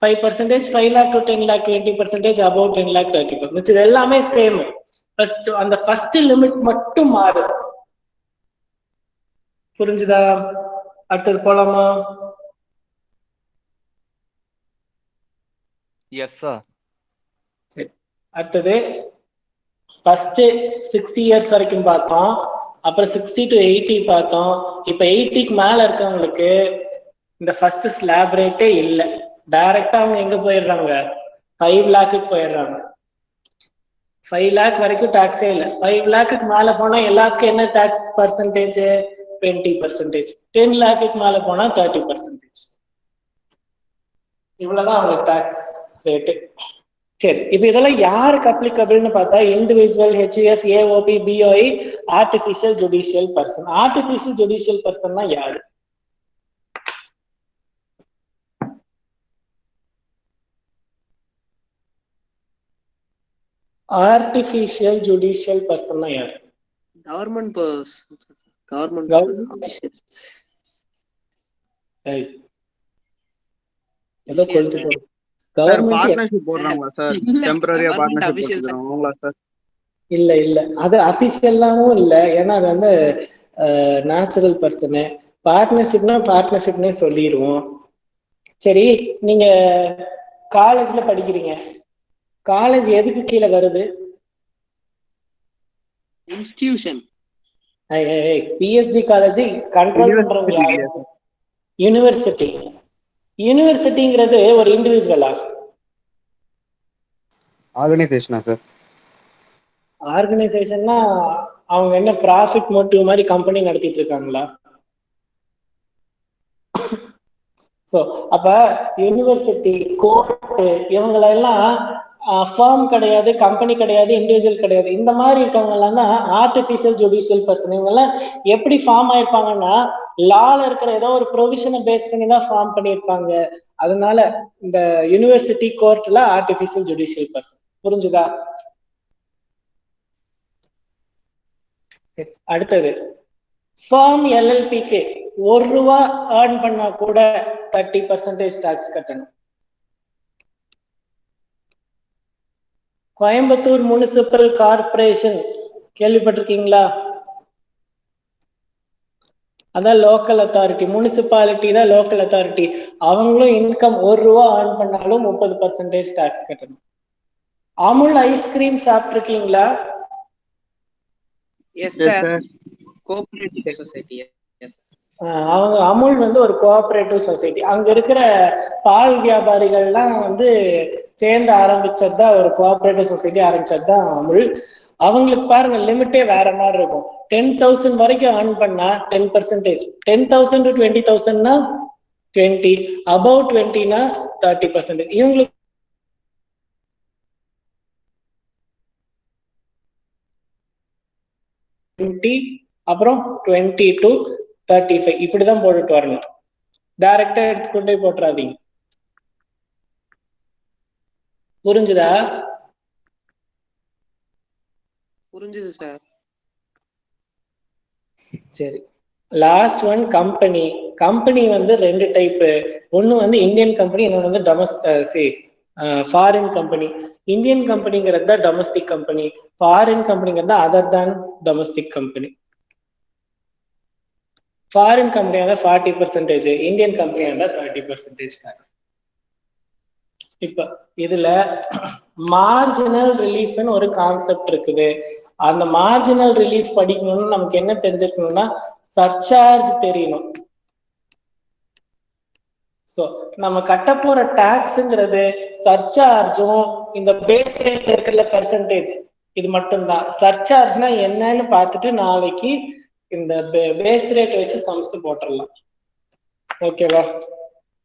5%, 5 lakh to 10 lakh 20%, above 10 lakh 30%. இது எல்லாமே சேம். ஃபர்ஸ்ட் அந்த ஃபர்ஸ்ட் லிமிட் மட்டும் மாறும். புரிஞ்சுதா? அடுத்தது போலாமா? S sir. சரி, அடுத்தது ஃபர்ஸ்ட் 60 years வரைக்கும் பார்த்தோம். அப்புறம் 60 to 80 பார்த்தோம். இப்ப 80க்கு மேல இருக்கவங்களுக்கு இந்த ஃபர்ஸ்ட் ஸ்லாப் ரேட்டே இல்லை. டைரக்டா அவங்க எங்க போயிடுறாங்க? 5 lakhக்கு போயிடுறாங்க. 5 lakh வரைக்கும் டாக்ஸே இல்லை. 5 lakhக்கு மேல போனா எல்லாத்துக்கும் என்ன டாக்ஸ் பர்சன்டேஜ்? 20%. 10 lakhக்கு மேல போனா 30%. இவ்வளவுதான் அவங்களுக்கு டாக்ஸ் ரேட்டு. சரி, இப்ப இதெல்லாம் யாருக்கு அப்ளிகபிள்னு பார்த்தா individual, HUF, AOP, BOI, artificial judicial person. Artificial judicial பர்சன்னா யாரு? ஆர்டிபிஷியல் ஜுடிஷியல் பர்சன்னா யாரு? Government officers. ஏதோ கொஞ்சம் கவர்மெண்ட் பார்ட்னர்ஷிப் போடுறாங்களா சார்? டெம்பரரியா பார்ட்னர்ஷிப் போட்டுக்கிறோம் சார்? இல்ல அது அபிஷியல்லாவும் இல்ல. ஏன்னா அது வந்து நேச்சுரல் பர்சனு. பார்ட்னர்ஷிப்னே சொல்லிடுவோம். சரி, நீங்க காலேஜ்ல படிக்கிறீங்க. காலேஜ் எதுக்கு கீழே வருது? இன்ஸ்டிடியூஷன். பிஎஸ்ஜி காலேஜ் கண்ட்ரோல் பண்றவங்க யாரு? யூனிவர்சிட்டி. யூனிவர்சிட்டிங்கிறது ஒரு இண்டிவிஜுவலா ஆர்கனைசேஷனா சார்? ஆர்கனைசேஷன்னா அவங்க என்ன ப்ராஃபிட் மோட்டிவ் மாதிரி கம்பெனி நடத்திட்டு இருக்காங்களா? ஸோ அப்ப யூனிவர்சிட்டி, கோர்ட்டு இவங்களெல்லாம் ஃபார்ம் கிடையாது, கம்பெனி கிடையாது, இண்டிவிஜுவல் கிடையாது. இந்த மாதிரி இருக்கவங்க எல்லாம் தான் ஆர்டிஃபிஷியல் ஜுடிஷியல் பர்சன். இவங்கெல்லாம் எப்படி ஃபார்ம் ஆயிருப்பாங்கன்னா லால இருக்கிற ஏதோ ஒரு ப்ரொவிஷனை பேஸ் பண்ணி தான் ஃபார்ம் பண்ணியிருப்பாங்க. அதனால இந்த யூனிவர்சிட்டி கோர்ட்ல ஆர்டிஃபிஷியல் ஜுடிஷியல் பர்சன். புரிஞ்சுதா? அடுத்தது ஃபார்ம் எல்எல்பிக்கு ₹1 ஏர்ன் பண்ணா கூட 30% டாக்ஸ் கட்டணும். கோயம்புத்தூர் முனிசிபல் கார்பரேஷன் கேள்விப்பட்டிருக்கீங்களா? அதான் லோக்கல் அத்தாரிட்டி. முனிசிபாலிட்டி தான் லோக்கல் அத்தாரிட்டி. அவங்களும் இன்கம் ₹1 ஏர்ன் பண்ணாலும் 30% டாக்ஸ் கட்டணும். அமுல் ஐஸ்கிரீம் சாப்பிட்டிருக்கீங்களா? Cooperative society. அவங்க அமுல் வந்து ஒரு கோஆபரேட்டிவ் சொசைட்டி. அங்க இருக்கிற பால் வியாபாரிகள்லாம் வந்து சேர்ந்து ஆரம்பிச்சதுதான் ஒரு கோஆபரேட்டிவ் சொசைட்டி ஆரம்பிச்சதுதான் அமுல். அவங்களுக்கு பாருங்க லிமிட்டே வேற மாதிரி இருக்கும். 10,000 வரைக்கும் ஏர்ன் பண்ணா 10%, 10,000 to 20,000 20, above 20 30%. இவங்களுக்கு அப்புறம் 20 to 35 இப்படிதான் போட்டுட்டு வரணும். டைரக்டா எடுத்துக்கொண்டே போட்டுறாதீங்க. புரிஞ்சுதா? புரிஞ்சுது சார். சரி, லாஸ்ட் ஒன் கம்பெனி. கம்பெனி வந்து 2 டைப். ஒன்னு வந்து இந்தியன் கம்பெனி, இன்னொன்று வந்து ஃபாரின் கம்பெனி. இந்தியன் கம்பெனிங்கிறது தான் டொமஸ்டிக் கம்பெனி, ஃபாரின் கம்பெனிங்கிறது அதர் தான் டொமஸ்டிக் கம்பெனி. ஃபாரின் கம்பெனியா இருந்தா 40%, இந்தியன் கம்பெனியா இருந்தா 30% தான். இப்ப இதுல மார்ஜினல் ரிலீஃப்னு ஒரு கான்செப்ட் இருக்குது. அந்த மார்ஜினல் ரிலீஃப் படிக்கணும்னு நமக்கு என்ன தெரிஞ்சிருக்கணும்னா சர்சார்ஜ் தெரியணும். சோ நம்ம கட்ட போற டாக்ஸ்ங்கிறது சர்சார்ஜும் இந்த பேஸ் ரேட்ல இருக்கிற பெர்சன்டேஜ் இது மட்டும்தான். சர்சார்ஜ்னா என்னன்னு பார்த்துட்டு நாளைக்கு இந்த பேஸ் ரேட் வச்சு சம்ஸ் போட்டுடலாம். ஓகேவா?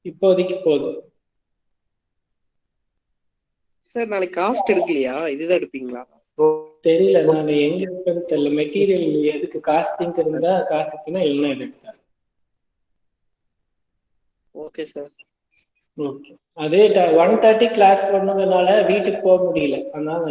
இப்போதைக்கு போதும் சார். நாளைக்கு காஸ்ட் எடுக்கலையா? இதுதான் எடுப்பீங்களா? தெரியல, நான் எங்க இருக்குன்னு தெரியல. மெட்டீரியல் எதுக்கு காஸ்டிங் இருந்தா காஸ்டிங்னா என்ன எடுத்தார். Okay sir. ஓகே. அதே 1:30 கிளாஸ் பண்ணுங்கனால வீட்டுக்கு போக முடியல. அதனால